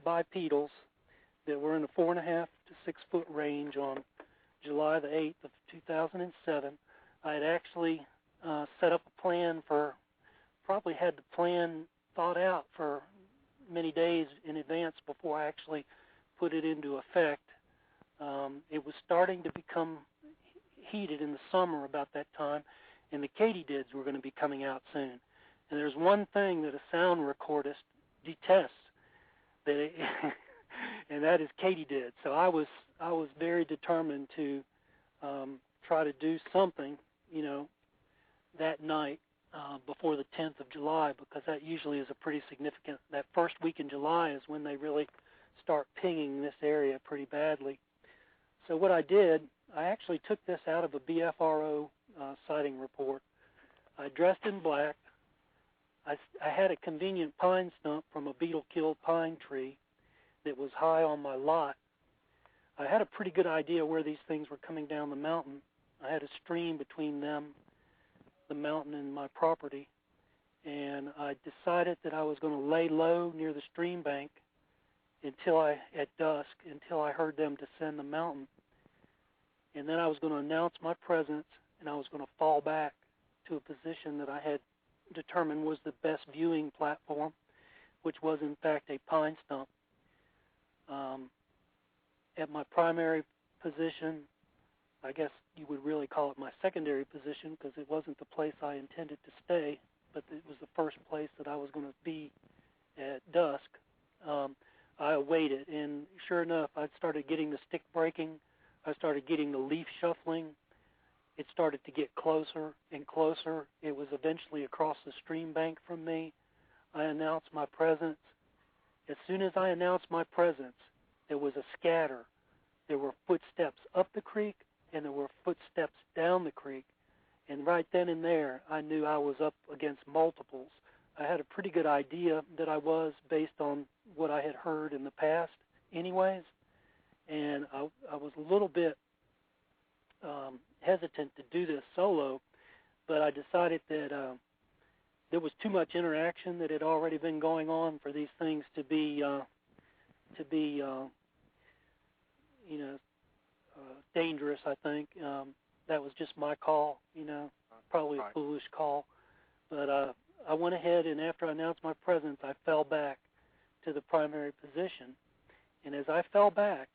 bipedals that were in the 4.5 to 6 foot range on July the 8th of 2007. I had actually set up a plan probably had the plan thought out for many days in advance before I actually put it into effect. It was starting to become heated in the summer about that time, and the katydids were going to be coming out soon. And there's one thing that a sound recordist detests, and that is katydids. So I was very determined to try to do something, you know, that night before the 10th of July, because that usually is a pretty significant. That first week in July is when they really start pinging this area pretty badly. So what I did, I actually took this out of a BFRO sighting report. I dressed in black. I had a convenient pine stump from a beetle-killed pine tree that was high on my lot. I had a pretty good idea where these things were coming down the mountain. I had a stream between them, the mountain, and my property. And I decided that I was going to lay low near the stream bank at dusk until I heard them descend the mountain. And then I was going to announce my presence, and I was going to fall back to a position that I had determined was the best viewing platform, which was in fact a pine stump. At my primary position, I guess you would really call it my secondary position because it wasn't the place I intended to stay, but it was the first place that I was going to be at dusk. I awaited, and sure enough, I started getting the stick breaking. I started getting the leaf shuffling. It started to get closer and closer. It was eventually across the stream bank from me. I announced my presence. As soon as I announced my presence, there was a scatter. There were footsteps up the creek, and there were footsteps down the creek. And right then and there, I knew I was up against multiples. I had a pretty good idea that I was based on what I had heard in the past anyways. And I was a little bit hesitant to do this solo, but I decided that there was too much interaction that had already been going on for these things to be dangerous, I think. That was just my call, you know, probably a foolish call. But I went ahead, and after I announced my presence, I fell back to the primary position. And as I fell back,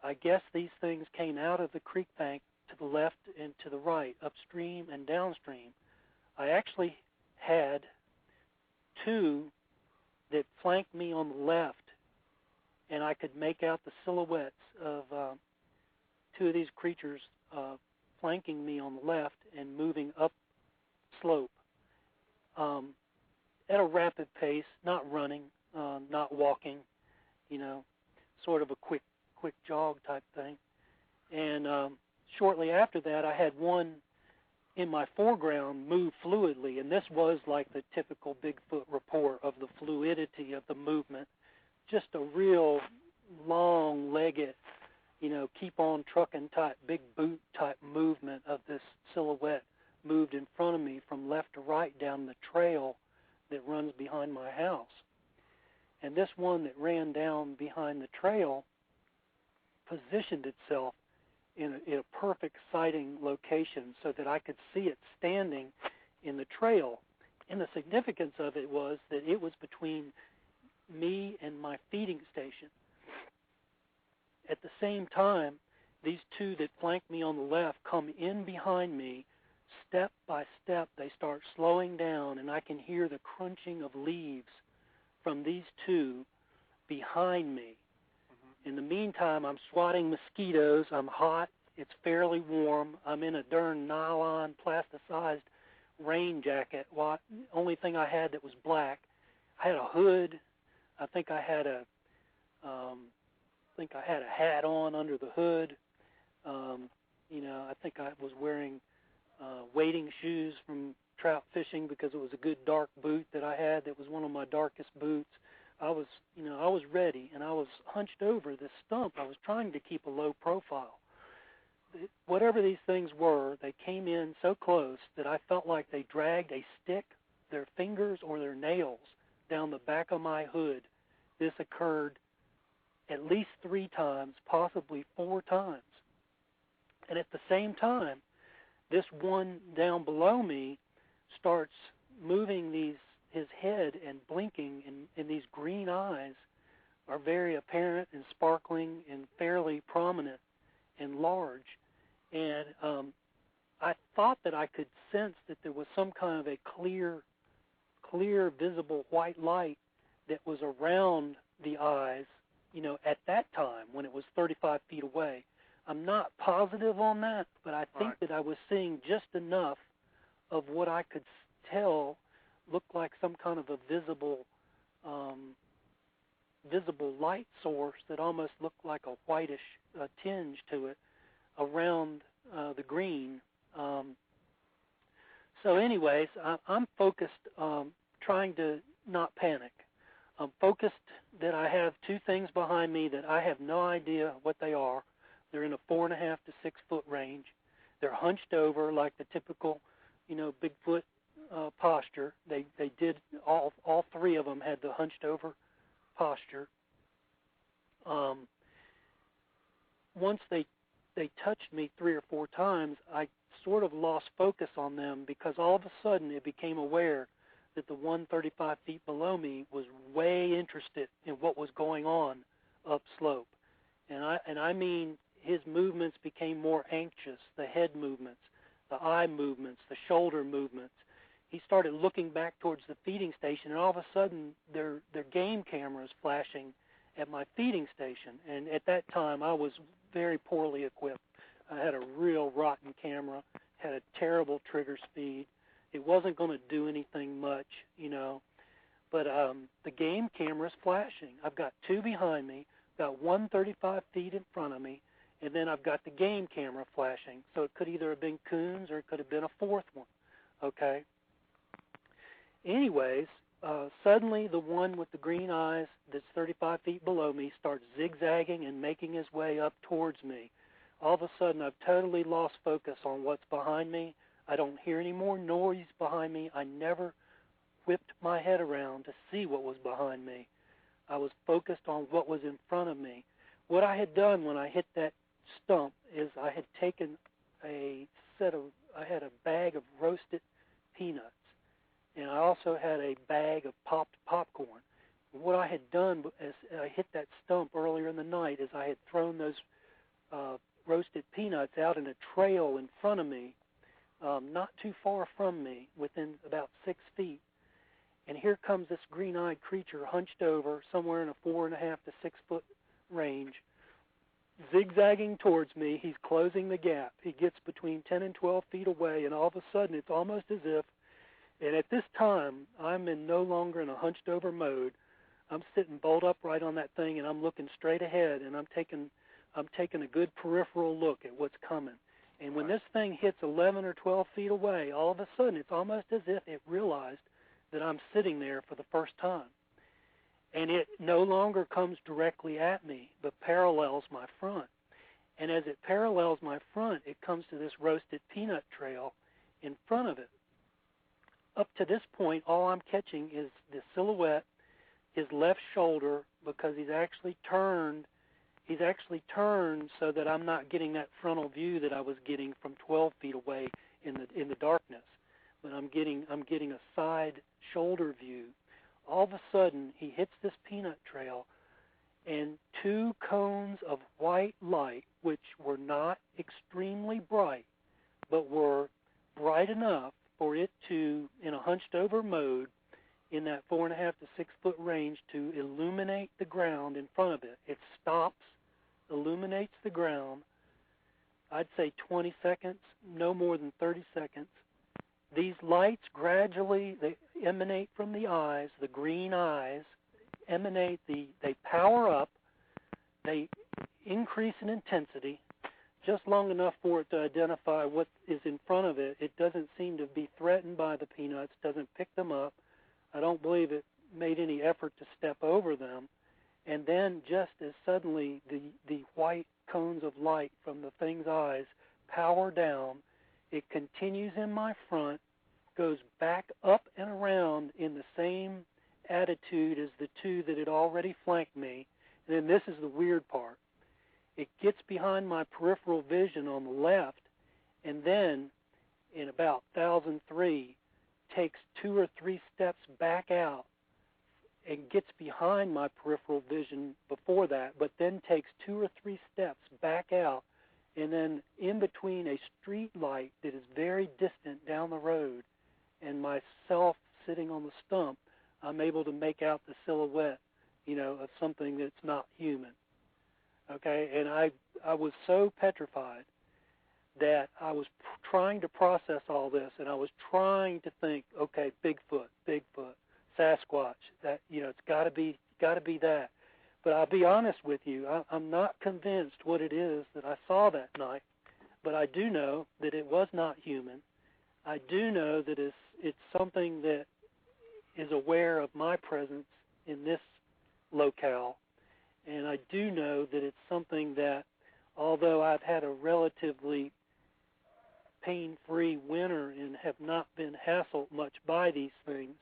I guess these things came out of the creek bank to the left and to the right, upstream and downstream. I actually had 2 that flanked me on the left, and I could make out the silhouettes of 2 of these creatures flanking me on the left and moving up slope at a rapid pace, not running, not walking, you know, sort of a quick jog type thing. And shortly after that, I had one in my foreground move fluidly, and this was like the typical Bigfoot report of the fluidity of the movement, just a real long-legged, you know, keep on trucking type, big boot type movement of this silhouette moved in front of me from left to right down the trail that runs behind my house. And this one that ran down behind the trail positioned itself in a perfect sighting location so that I could see it standing in the trail. And the significance of it was that it was between me and my feeding station. At the same time, these 2 that flanked me on the left come in behind me. Step by step, they start slowing down, and I can hear the crunching of leaves from these 2 behind me. In the meantime, I'm swatting mosquitoes. I'm hot, It's fairly warm. I'm in a darn nylon plasticized rain jacket. Well, only thing I had that was black. I had a hood. I think I had a hat on under the hood. I think I was wearing wading shoes from trout fishing because it was a good dark boot that I had. That was one of my darkest boots. I was ready, and I was hunched over this stump. I was trying to keep a low profile. Whatever these things were, they came in so close that I felt like they dragged a stick, their fingers or their nails, down the back of my hood. This occurred at least 3 times, possibly 4 times. And at the same time, this one down below me starts moving his head and blinking, and these green eyes are very apparent and sparkling and fairly prominent and large. And I thought that I could sense that there was some kind of a clear, visible white light that was around the eyes, at that time when it was 35 feet away. I'm not positive on that, but I think that I was seeing just enough of what I could tell looked like some kind of a visible light source that almost looked like a whitish tinge to it around the green. So anyways, I'm focused, trying to not panic. I'm focused that I have 2 things behind me that I have no idea what they are. They're in a 4.5 to 6 foot range. They're hunched over like the typical, Bigfoot posture. They did all 3 of them had the hunched over posture. Once they touched me 3 or 4 times, I sort of lost focus on them because all of a sudden it became aware that the one 35 feet below me was way interested in what was going on upslope. And I mean his movements became more anxious, the head movements, the eye movements, the shoulder movements. He started looking back towards the feeding station, and all of a sudden their game cameras flashing at my feeding station. And at that time I was very poorly equipped. I had a real rotten camera, had a terrible trigger speed. It wasn't going to do anything much, but the game camera's flashing. I've got 2 behind me, got 1 35 feet in front of me, and then I've got the game camera flashing. So it could either have been coons or it could have been a 4th one, okay? Anyways, suddenly the one with the green eyes that's 35 feet below me starts zigzagging and making his way up towards me. All of a sudden I've totally lost focus on what's behind me. I don't hear any more noise behind me. I never whipped my head around to see what was behind me. I was focused on what was in front of me. What I had done when I hit that stump is I had taken I had a bag of roasted peanuts, and I also had a bag of popped popcorn. What I had done as I hit that stump earlier in the night is I had thrown those roasted peanuts out in a trail in front of me, not too far from me, within about 6 feet. And here comes this green-eyed creature hunched over somewhere in a 4.5 to 6 foot range, zigzagging towards me. He's closing the gap. He gets between 10 and 12 feet away, and all of a sudden it's almost as if, and at this time I'm no longer in a hunched over mode. I'm sitting bolt upright on that thing, and I'm looking straight ahead, and I'm taking a good peripheral look at what's coming. And when this thing hits 11 or 12 feet away, all of a sudden it's almost as if it realized that I'm sitting there for the first time. And it no longer comes directly at me, but parallels my front. And as it parallels my front, it comes to this roasted peanut trail in front of it. Up to this point, all I'm catching is the silhouette, his left shoulder, because he's actually turned so that I'm not getting that frontal view that I was getting from 12 feet away in the darkness. But I'm getting a side shoulder view. All of a sudden, he hits this peanut trail, and 2 cones of white light, which were not extremely bright, but were bright enough for it to, in a hunched-over mode, in that 4.5 to 6 foot range, to illuminate the ground in front of it. It stops, illuminates the ground. I'd say 20 seconds, no more than 30 seconds. These lights gradually, they emanate from the eyes, the green eyes, they power up, they increase in intensity, just long enough for it to identify what is in front of it. It doesn't seem to be threatened by the peanuts, doesn't pick them up. I don't believe it made any effort to step over them. And then just as suddenly the white cones of light from the thing's eyes power down, it continues in my front, goes back up and around in the same attitude as the two that had already flanked me. And then this is the weird part. It gets behind my peripheral vision on the left, and then in about 1003 takes 2 or 3 steps back out and gets behind my peripheral vision before that, but then takes 2 or 3 steps back out, and then in between a street light that is very distant down the road and myself sitting on the stump, I'm able to make out the silhouette, of something that's not human. Okay, and I was so petrified that I was trying to process all this, and I was trying to think, okay, Bigfoot, Sasquatch, that it's got to be that. But I'll be honest with you, I'm not convinced what it is that I saw that night. But I do know that it was not human. I do know that it's something that is aware of my presence in this locale. And I do know that it's something that, although I've had a relatively pain-free winter and have not been hassled much by these things,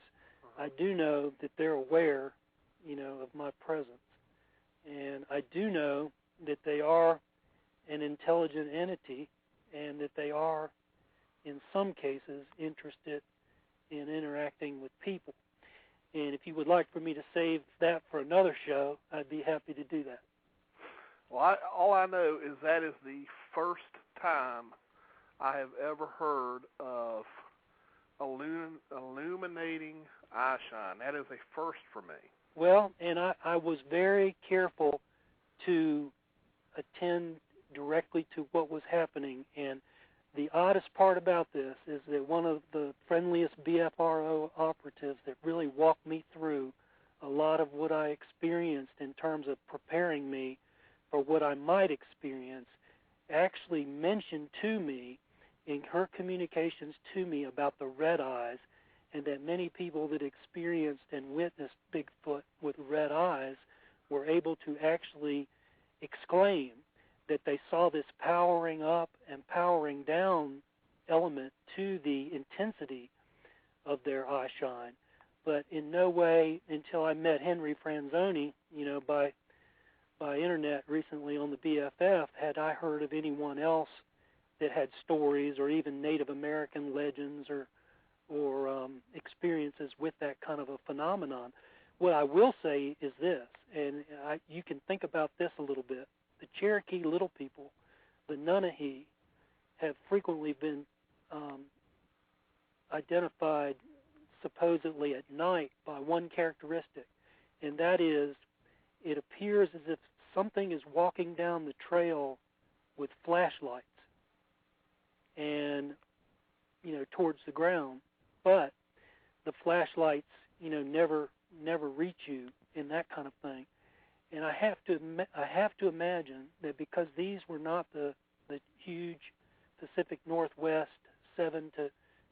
I do know that they're aware, of my presence. And I do know that they are an intelligent entity and that they are, in some cases, interested in interacting with people. And if you would like for me to save that for another show, I'd be happy to do that. Well, all I know is that is the first time I have ever heard of illuminating eye shine. That is a first for me. Well, and I was very careful to attend directly to what was happening. And the oddest part about this is that one of the friendliest BFRO operatives that really walked me through a lot of what I experienced in terms of preparing me for what I might experience actually mentioned to me in her communications to me about the red eyes, and that many people that experienced and witnessed Bigfoot with red eyes were able to actually exclaim that they saw this powering up and powering down element to the intensity of their eye shine. But in no way, until I met Henry Franzoni, by internet recently on the BFF, had I heard of anyone else that had stories or even Native American legends or experiences with that kind of a phenomenon. What I will say is this, and you can think about this a little bit. The Cherokee Little People, the Nunahi, have frequently been identified supposedly at night by one characteristic, and that is it appears as if something is walking down the trail with flashlights and, towards the ground, but the flashlights, never reach you in that kind of thing. And I have to imagine that because these were not the huge Pacific Northwest 7 to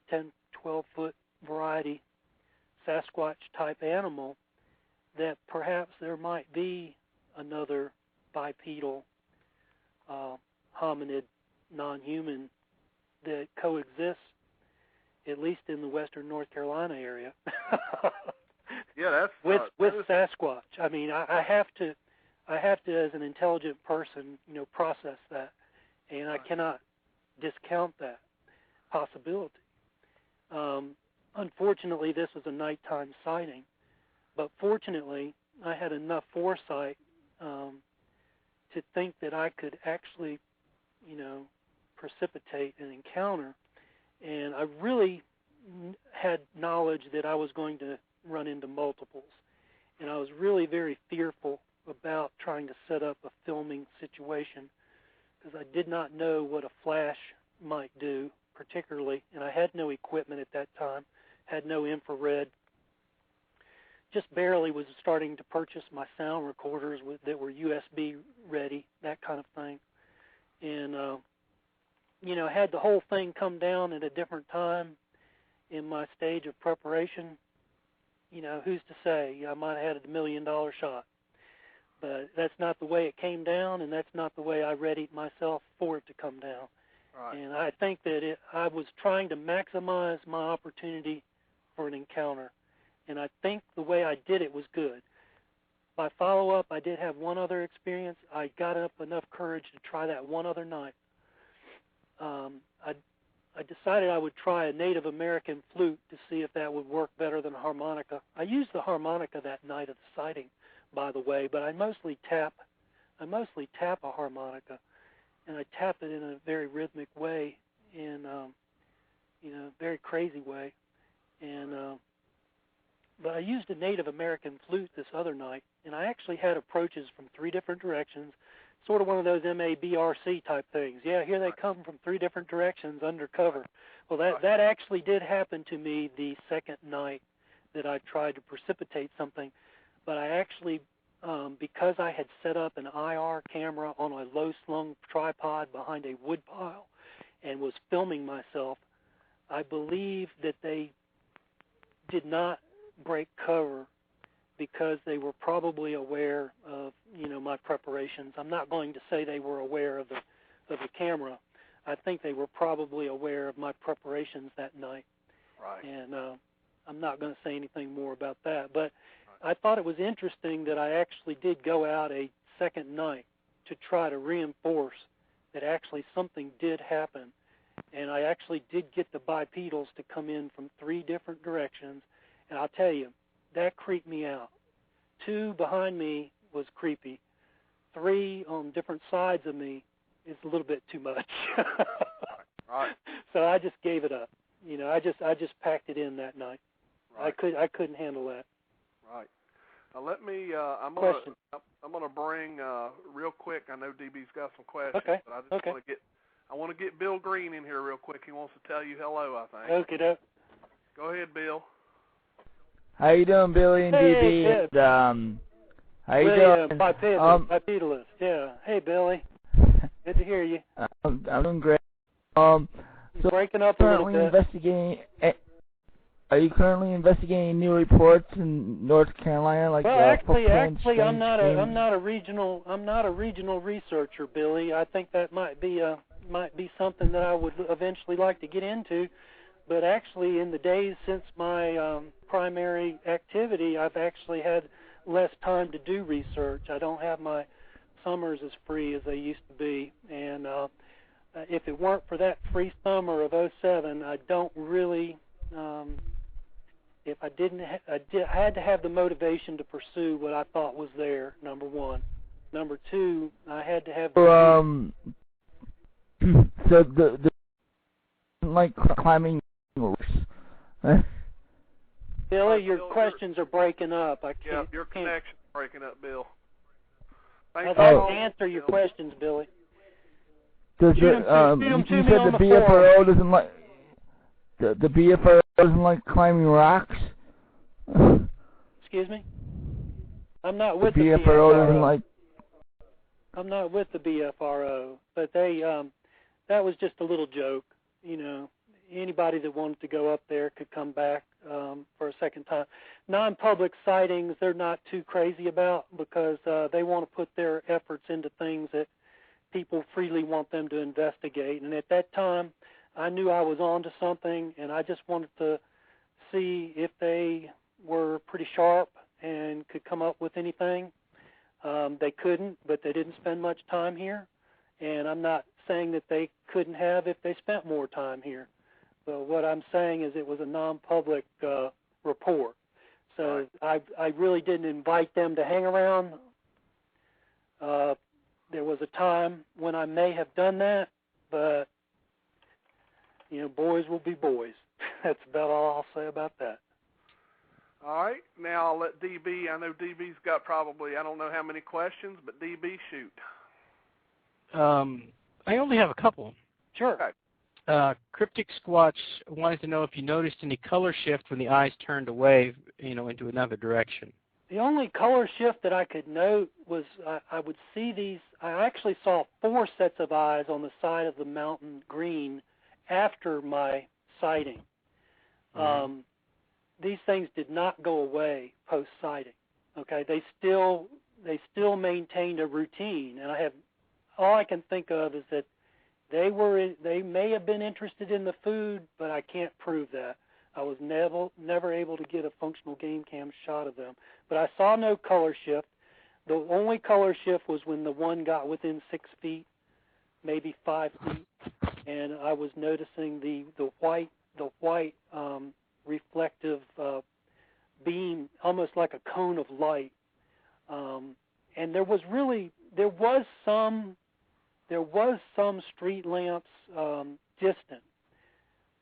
10, 12-foot variety Sasquatch type animal, that perhaps there might be another bipedal hominid non-human that coexists, at least in the western North Carolina area. Yeah, with Sasquatch. I mean, I have to, as an intelligent person, process that, and I cannot discount that possibility. Unfortunately, this was a nighttime sighting, but fortunately, I had enough foresight to think that I could actually, precipitate an encounter, and I really had knowledge that I was going to run into multiples, and I was really very fearful about trying to set up a filming situation because I did not know what a flash might do particularly, and I had no equipment at that time, had no infrared. Just barely was starting to purchase my sound recorders that were USB ready, that kind of thing. And, had the whole thing come down at a different time in my stage of preparation, who's to say? I might have had $1 million shot. But that's not the way it came down, and that's not the way I readied myself for it to come down. Right. And I think that I was trying to maximize my opportunity for an encounter. And I think the way I did it was good. By follow-up, I did have one other experience. I got up enough courage to try that one other night. I decided I would try a Native American flute to see if that would work better than a harmonica. I used the harmonica that night of the sighting, by the way, but I mostly tap a harmonica, and I tap it in a very rhythmic way, in a very crazy way, and but I used a Native American flute this other night, and I actually had approaches from 3 different directions, sort of one of those MABRC type things. Yeah, here they come from 3 different directions undercover. Well, that actually did happen to me the second night that I tried to precipitate something. But I actually, because I had set up an IR camera on a low-slung tripod behind a wood pile and was filming myself, I believe that they did not break cover because they were probably aware of, my preparations. I'm not going to say they were aware of the camera. I think they were probably aware of my preparations that night. Right. And I'm not going to say anything more about that. But I thought it was interesting that I actually did go out a second night to try to reinforce that actually something did happen. And I actually did get the bipedals to come in from 3 different directions. And I'll tell you, that creeped me out. 2 behind me was creepy. 3 on different sides of me is a little bit too much. Right. So I just gave it up. I just packed it in that night. Right. I couldn't handle that. Right. Now let me. I'm gonna bring real quick. I know DB's got some questions, Okay. but I want to get Bill Green in here real quick. He wants to tell you hello, I think. Okay. Go ahead, Bill. How you doing, Billy and DB? Good. And, how you doing? Bipedalist. Yeah. Hey, Billy. Good to hear you. I'm doing great. You're breaking up a little bit. Are you currently investigating new reports in North Carolina, like actually, I'm not a regional researcher, Billy. I think that might be something that I would eventually like to get into. But actually, in the days since my primary activity, I've actually had less time to do research. I don't have my summers as free as they used to be, and if it weren't for that free summer of '07, I don't really. If I didn't, I had to have the motivation to pursue what I thought was there. Number one. Number two, I had to have. So the like climbing. Billy, your questions are breaking up. I can't. Yeah, your connection's breaking up, Bill. I'd like to answer your questions, Billy. Does you said the BFRO doesn't like the BFRO doesn't like climbing rocks? Excuse me? I'm not with the BFRO. Doesn't like. I'm not with the BFRO, but they that was just a little joke, Anybody that wanted to go up there could come back for a second time. Non-public sightings, they're not too crazy about because they want to put their efforts into things that people freely want them to investigate. And at that time, I knew I was on to something, and I just wanted to see if they were pretty sharp and could come up with anything. They couldn't, but they didn't spend much time here. And I'm not saying that they couldn't have if they spent more time here. So what I'm saying is it was a non-public report. So I really didn't invite them to hang around. There was a time when I may have done that, but, boys will be boys. That's about all I'll say about that. All right. Now I'll let DB. I know DB's got probably, I don't know how many questions, but DB, shoot. I only have a couple. Sure. Okay. Cryptic Squatch wanted to know if you noticed any color shift when the eyes turned away, into another direction. The only color shift that I could note was I would see these. I actually saw 4 sets of eyes on the side of the mountain green after my sighting. Mm-hmm. These things did not go away post-sighting. Okay, they still maintained a routine, and all I can think of is that they may have been interested in the food, but I can't prove that. I was never able to get a functional game cam shot of them. But I saw no color shift. The only color shift was when the one got within 6 feet, maybe 5 feet, and I was noticing the white reflective beam, almost like a cone of light. And there was some street lamps distant.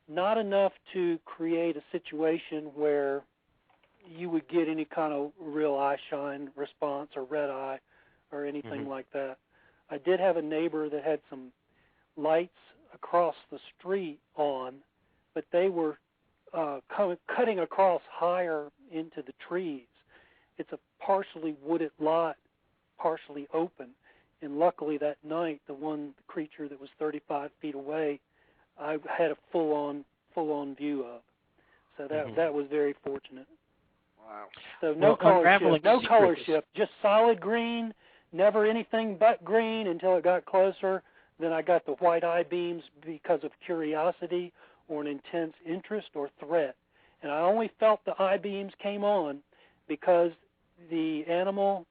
Not enough to create a situation where you would get any kind of real eye shine response or red eye or anything like that. I did have a neighbor that had some lights across the street on, but they were cutting across higher into the trees. It's a partially wooded lot, partially open, and luckily that night, the creature that was 35 feet away, I had a full-on view of. So that was very fortunate. Wow. So no color shift, just solid green, never anything but green until it got closer. Then I got the white eye beams because of curiosity or an intense interest or threat. And I only felt the eye beams came on because the animal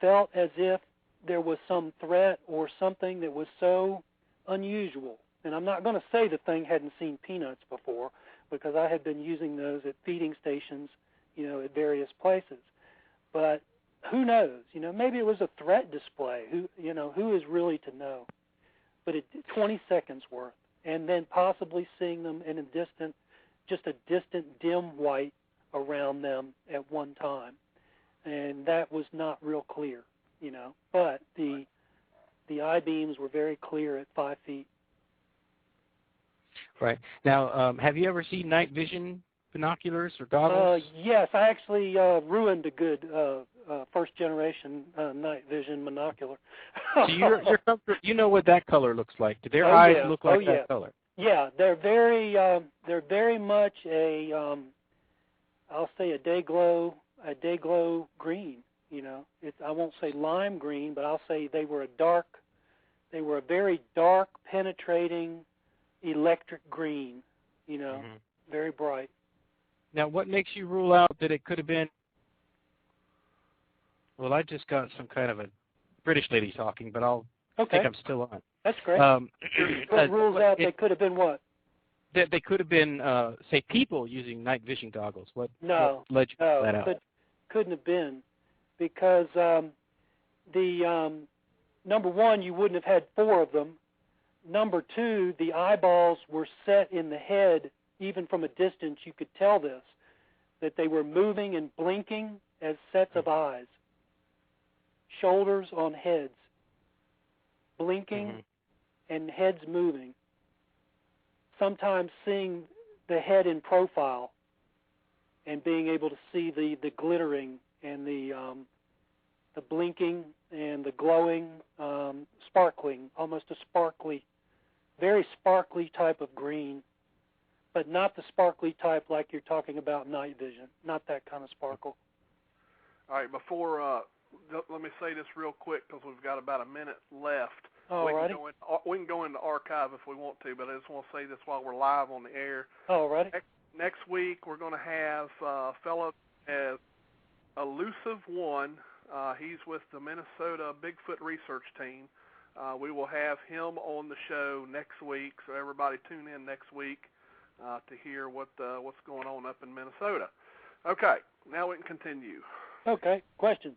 felt as if there was some threat or something that was so unusual. And I'm not going to say the thing hadn't seen peanuts before, because I had been using those at feeding stations, at various places. But who knows? Maybe it was a threat display. Who is really to know? But 20 seconds worth, and then possibly seeing them in a distant dim white around them at one time, and that was not real clear, But the eye beams were very clear at 5 feet. Right. Now, have you ever seen night vision binoculars or goggles? Yes, I actually ruined a good first-generation night vision binocular. So you're you know what that color looks like. Do their eyes look like that color? Yeah, they're very much I'll say a day glow green. I won't say lime green, but I'll say they were a very dark, penetrating, electric green, very bright. Now, what makes you rule out that it could have been? Well, I just got some kind of a British lady talking, but I think I'm still on. That's great. What rules out they could have been what? That they could have been, say, people using night vision goggles. What led you to that out? Couldn't have been, because number one, you wouldn't have had 4 of them. Number 2, the eyeballs were set in the head. Even from a distance, you could tell that they were moving and blinking as sets of eyes. Shoulders on heads, blinking and heads moving. Sometimes seeing the head in profile and being able to see the glittering and the blinking and the glowing, sparkling, almost a sparkly, very sparkly type of green, but not the sparkly type like you're talking about night vision, not that kind of sparkle. All right, before, let me say this real quick because we've got about a minute left. All righty. We can go into archive if we want to, but I just want to say this while we're live on the air. All righty. Next week we're going to have a fellow as Elusive One. He's with the Minnesota Bigfoot Research Team. We will have him on the show next week, so everybody tune in next week to hear what's going on up in Minnesota. Okay, now we can continue. Okay, questions?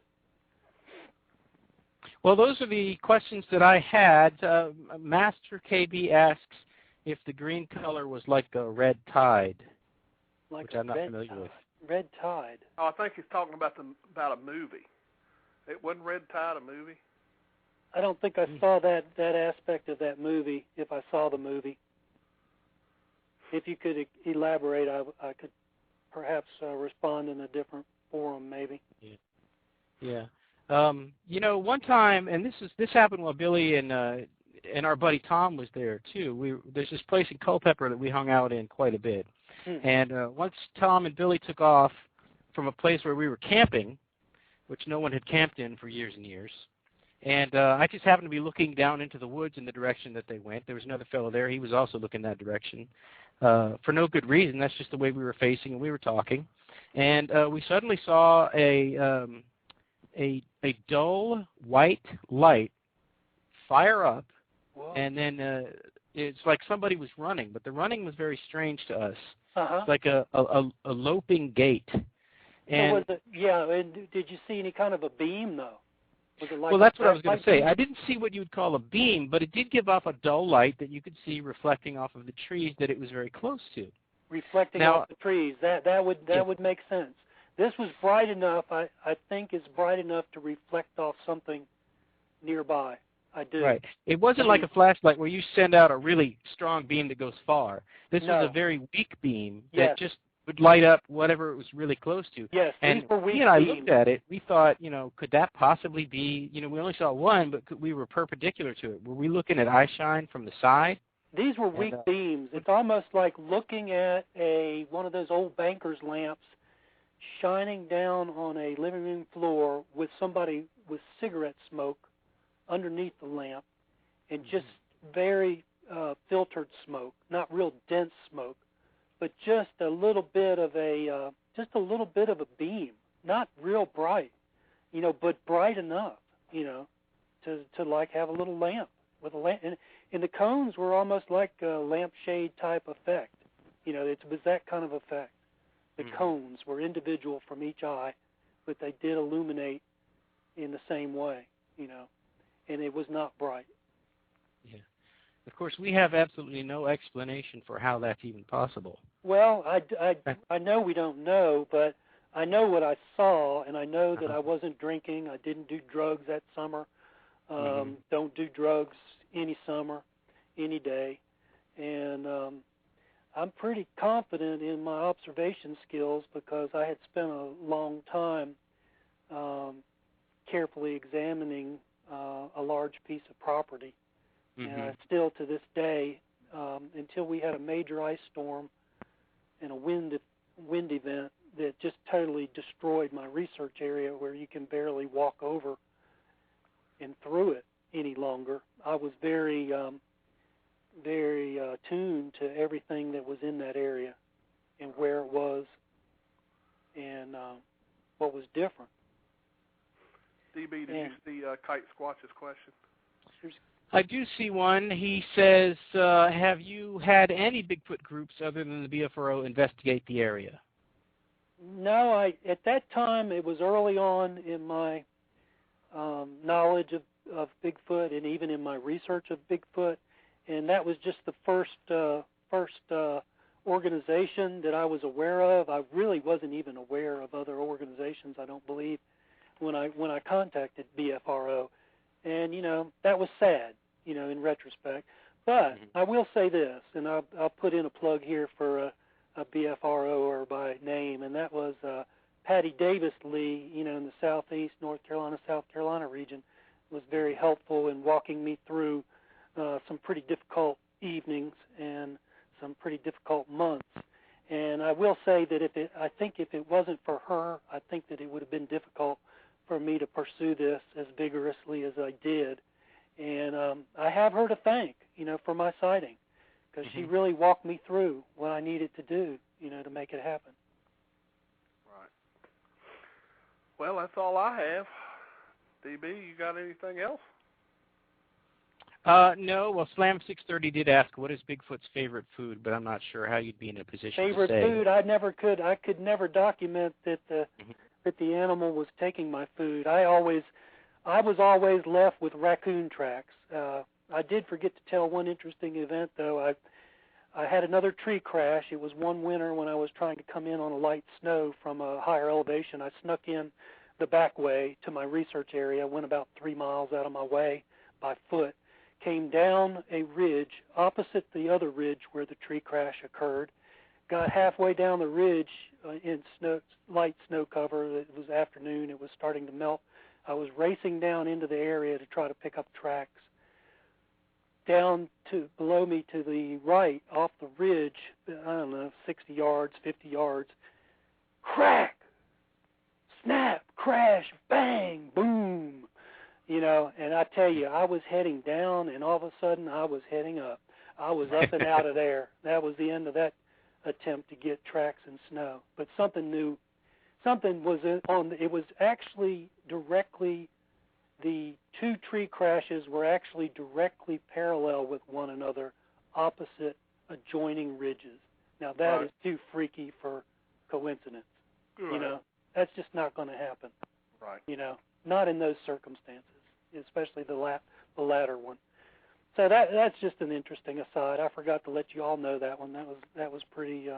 Well, those are the questions that I had. Master KB asks if the green color was like a red tide, which I'm not familiar with. Red tide? Oh, I think he's talking about a movie. It wasn't Red Tide a movie? I don't think I saw that aspect of that movie. If I saw the movie, if you could elaborate, I could perhaps respond in a different forum, maybe. Yeah. One time, and this happened while Billy and our buddy Tom was there too. There's this place in Culpeper that we hung out in quite a bit. And once Tom and Billy took off from a place where we were camping, which no one had camped in for years and years, and I just happened to be looking down into the woods in the direction that they went. There was another fellow there. He was also looking that direction for no good reason. That's just the way we were facing, and we were talking. And we suddenly saw a dull white light fire up. Whoa. And then it's like somebody was running, but the running was very strange to us. It's like a loping gait. And and did you see any kind of a beam, though? Was it like that's what I was going to say. I didn't see what you would call a beam, but it did give off a dull light that you could see reflecting off of the trees that it was very close to. Reflecting off the trees. That would make sense. This was bright enough, I think it's bright enough to reflect off something nearby. I do. Right. It wasn't like a flashlight where you send out a really strong beam that goes far. This was a very weak beam that just would light up whatever it was really close to. Yes, and these were weak he and I beams. looked at it. We thought, could that possibly be, we only saw one, but we were perpendicular to it. Were we looking at eye shine from the side? These were weak beams. It's almost like looking at one of those old banker's lamps shining down on a living room floor with somebody with cigarette smoke underneath the lamp, and just very filtered smoke, not real dense smoke, but just a little bit of a beam, not real bright, but bright enough, to like have a little lamp with a lamp, and the cones were almost like a lampshade type effect. It was that kind of effect. The cones were individual from each eye, but they did illuminate in the same way, and it was not bright. Yeah. Of course, we have absolutely no explanation for how that's even possible. Well, I know we don't know, but I know what I saw, and I know that I wasn't drinking. I didn't do drugs that summer. Don't do drugs any summer, any day. And I'm pretty confident in my observation skills because I had spent a long time carefully examining a large piece of property. And I still, to this day, until we had a major ice storm and a wind event that just totally destroyed my research area where you can barely walk over and through it any longer, I was very tuned to everything that was in that area and where it was and what was different. DB, did you see Kite Squatch's question? I do see one. He says, have you had any Bigfoot groups other than the BFRO investigate the area? No, at that time, it was early on in my knowledge of Bigfoot and even in my research of Bigfoot, and that was just the first organization that I was aware of. I really wasn't even aware of other organizations, I don't believe, when I contacted BFRO. And, that was sad, in retrospect. But I will say this, and I'll put in a plug here for a BFRO or by name, and that was Patty Davis Lee, in the southeast North Carolina, South Carolina region, was very helpful in walking me through some pretty difficult evenings and some pretty difficult months. And I will say that I think if it wasn't for her, I think that it would have been difficult for me to pursue this as vigorously as I did. And I have her to thank, for my sighting, because she really walked me through what I needed to do, to make it happen. Right. Well, that's all I have. DB, you got anything else? No. Well, Slam 630 did ask, what is Bigfoot's favorite food, but I'm not sure how you'd be in a position to say. Favorite food, I could never document that that the animal was taking my food. I was always left with raccoon tracks. I did forget to tell one interesting event, though. I had another tree crash. It was one winter when I was trying to come in on a light snow from a higher elevation. I snuck in the back way to my research area, went about 3 miles out of my way, by foot, came down a ridge opposite the other ridge where the tree crash occurred, got halfway down the ridge in light snow cover. It was afternoon. It was starting to melt. I was racing down into the area to try to pick up tracks. Down to below me to the right, off the ridge, I don't know, 60 yards, 50 yards, crack, snap, crash, bang, boom, you know, and I tell you, I was heading down, and all of a sudden I was heading up. I was up and out of there. That was the end of that attempt to get tracks in snow. But something new, something was on, it was actually directly, the two tree crashes were actually directly parallel with one another, opposite adjoining ridges. Now that is too freaky for coincidence. You know, that's just not going to happen. Right. You know, not in those circumstances, especially the latter one. So that's just an interesting aside. I forgot to let you all know that one. That was pretty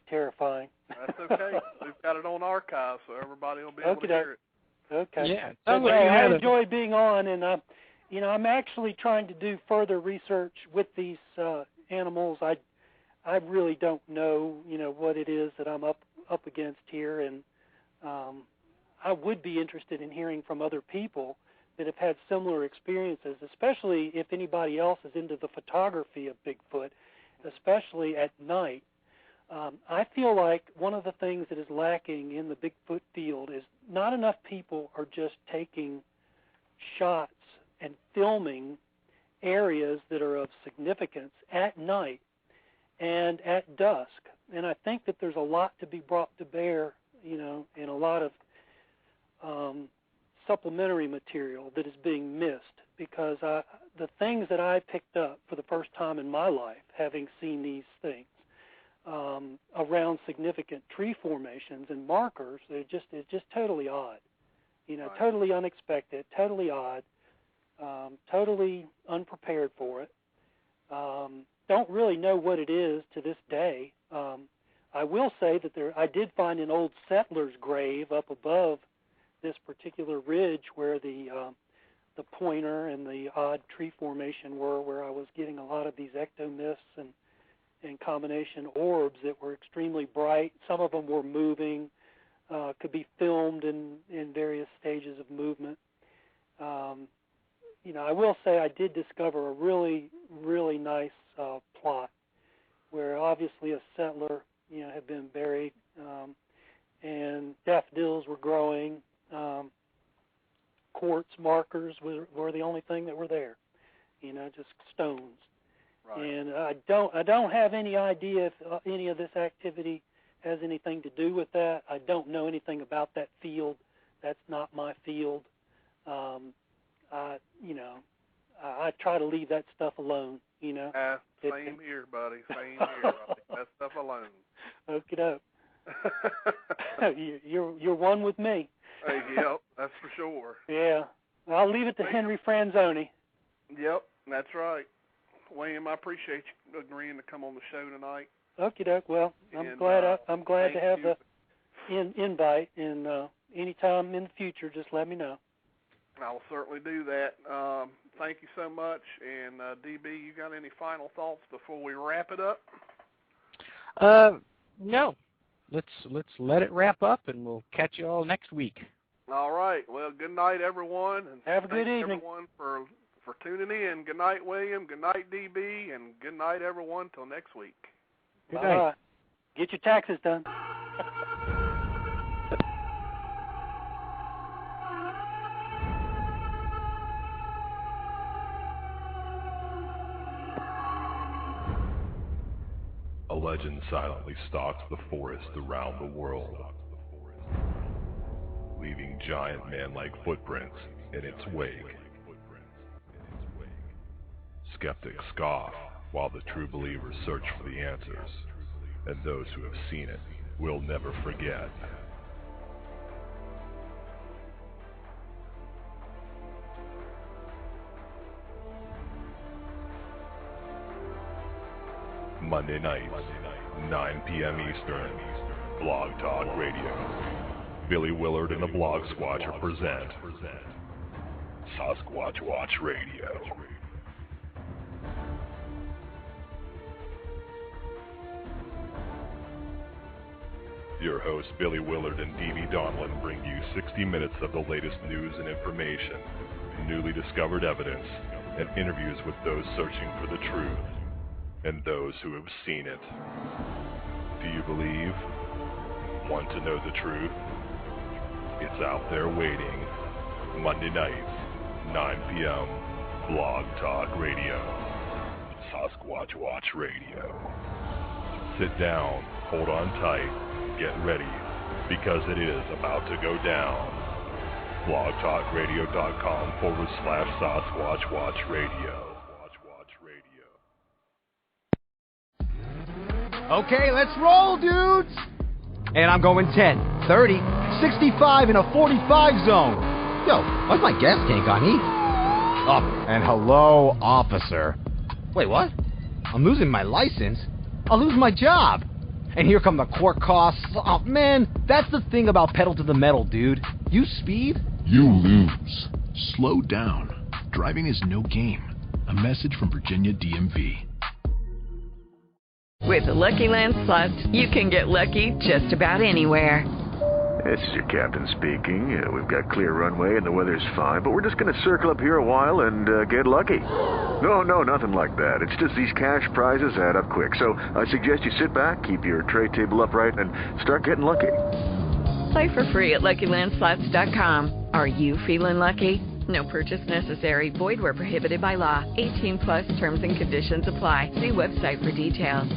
terrifying. That's okay. We've got it on archive, so everybody will be able to hear it. Okay. Yeah. I enjoy being on, and I'm actually trying to do further research with these animals. I really don't know, what it is that I'm up against here, and I would be interested in hearing from other people that have had similar experiences, especially if anybody else is into the photography of Bigfoot, especially at night. I feel like one of the things that is lacking in the Bigfoot field is not enough people are just taking shots and filming areas that are of significance at night and at dusk. And I think that there's a lot to be brought to bear, in a lot of supplementary material that is being missed, because the things that I picked up for the first time in my life, having seen these things, around significant tree formations and markers, it's just totally odd, totally unexpected, totally odd, totally unprepared for it. Don't really know what it is to this day. I will say that I did find an old settler's grave up above this particular ridge where the pointer and the odd tree formation were, where I was getting a lot of these ectomyths and combination orbs that were extremely bright. Some of them were moving, could be filmed in various stages of movement. I will say I did discover a really, really nice plot where obviously a settler, had been buried, and daffodils were growing. Quartz markers were the only thing that were there, just stones. Right. And I don't have any idea if any of this activity has anything to do with that. I don't know anything about that field. That's not my field. I try to leave that stuff alone. Same here, buddy. Same here. I'll leave that stuff alone. Okie doke. You're one with me. Yep, that's for sure. Yeah, I'll leave it to Henry Franzoni. Yep, that's right. William, I appreciate you agreeing to come on the show tonight. Okie doke. Well, I'm glad to have the invite, and anytime in the future, just let me know. I will certainly do that. Thank you so much. And DB, you got any final thoughts before we wrap it up? No. Let's let it wrap up, and we'll catch you all next week. All right. Well, good night, everyone. And have a good evening. Everyone for tuning in. Good night, William. Good night, DB. And good night, everyone. Till next week. Good night. Get your taxes done. A legend silently stalks the forest around the world, leaving giant man-like footprints in its wake. Skeptics scoff, while the true believers search for the answers, and those who have seen it will never forget. Monday nights, 9 p.m. Eastern, Blog Talk Radio. Billy Willard and the Blog Squatcher present Sasquatch Watch Radio. Your hosts, Billy Willard and Dee Donlin, bring you 60 minutes of the latest news and information, newly discovered evidence, and interviews with those searching for the truth, and those who have seen it. Do you believe? Want to know the truth? It's out there waiting. Monday nights, 9 p.m., Blog Talk Radio. Sasquatch Watch Radio. Sit down, hold on tight, get ready, because it is about to go down. blogtalkradio.com/Sasquatch Watch Radio. Okay, let's roll, dudes! And I'm going 10, 30, 65 in a 45 zone. Yo, why's my gas tank on E? Oh, and hello, officer. Wait, what? I'm losing my license? I'll lose my job. And here come the court costs. Oh, man, that's the thing about pedal to the metal, dude. You speed, you lose. Slow down. Driving is no game. A message from Virginia DMV. With the Lucky Land Slots, you can get lucky just about anywhere. This is your captain speaking. We've got clear runway and the weather's fine, but we're just going to circle up here a while and get lucky. No, nothing like that. It's just these cash prizes add up quick. So I suggest you sit back, keep your tray table upright, and start getting lucky. Play for free at LuckyLandSlots.com. Are you feeling lucky? No purchase necessary. Void where prohibited by law. 18+ terms and conditions apply. See website for details.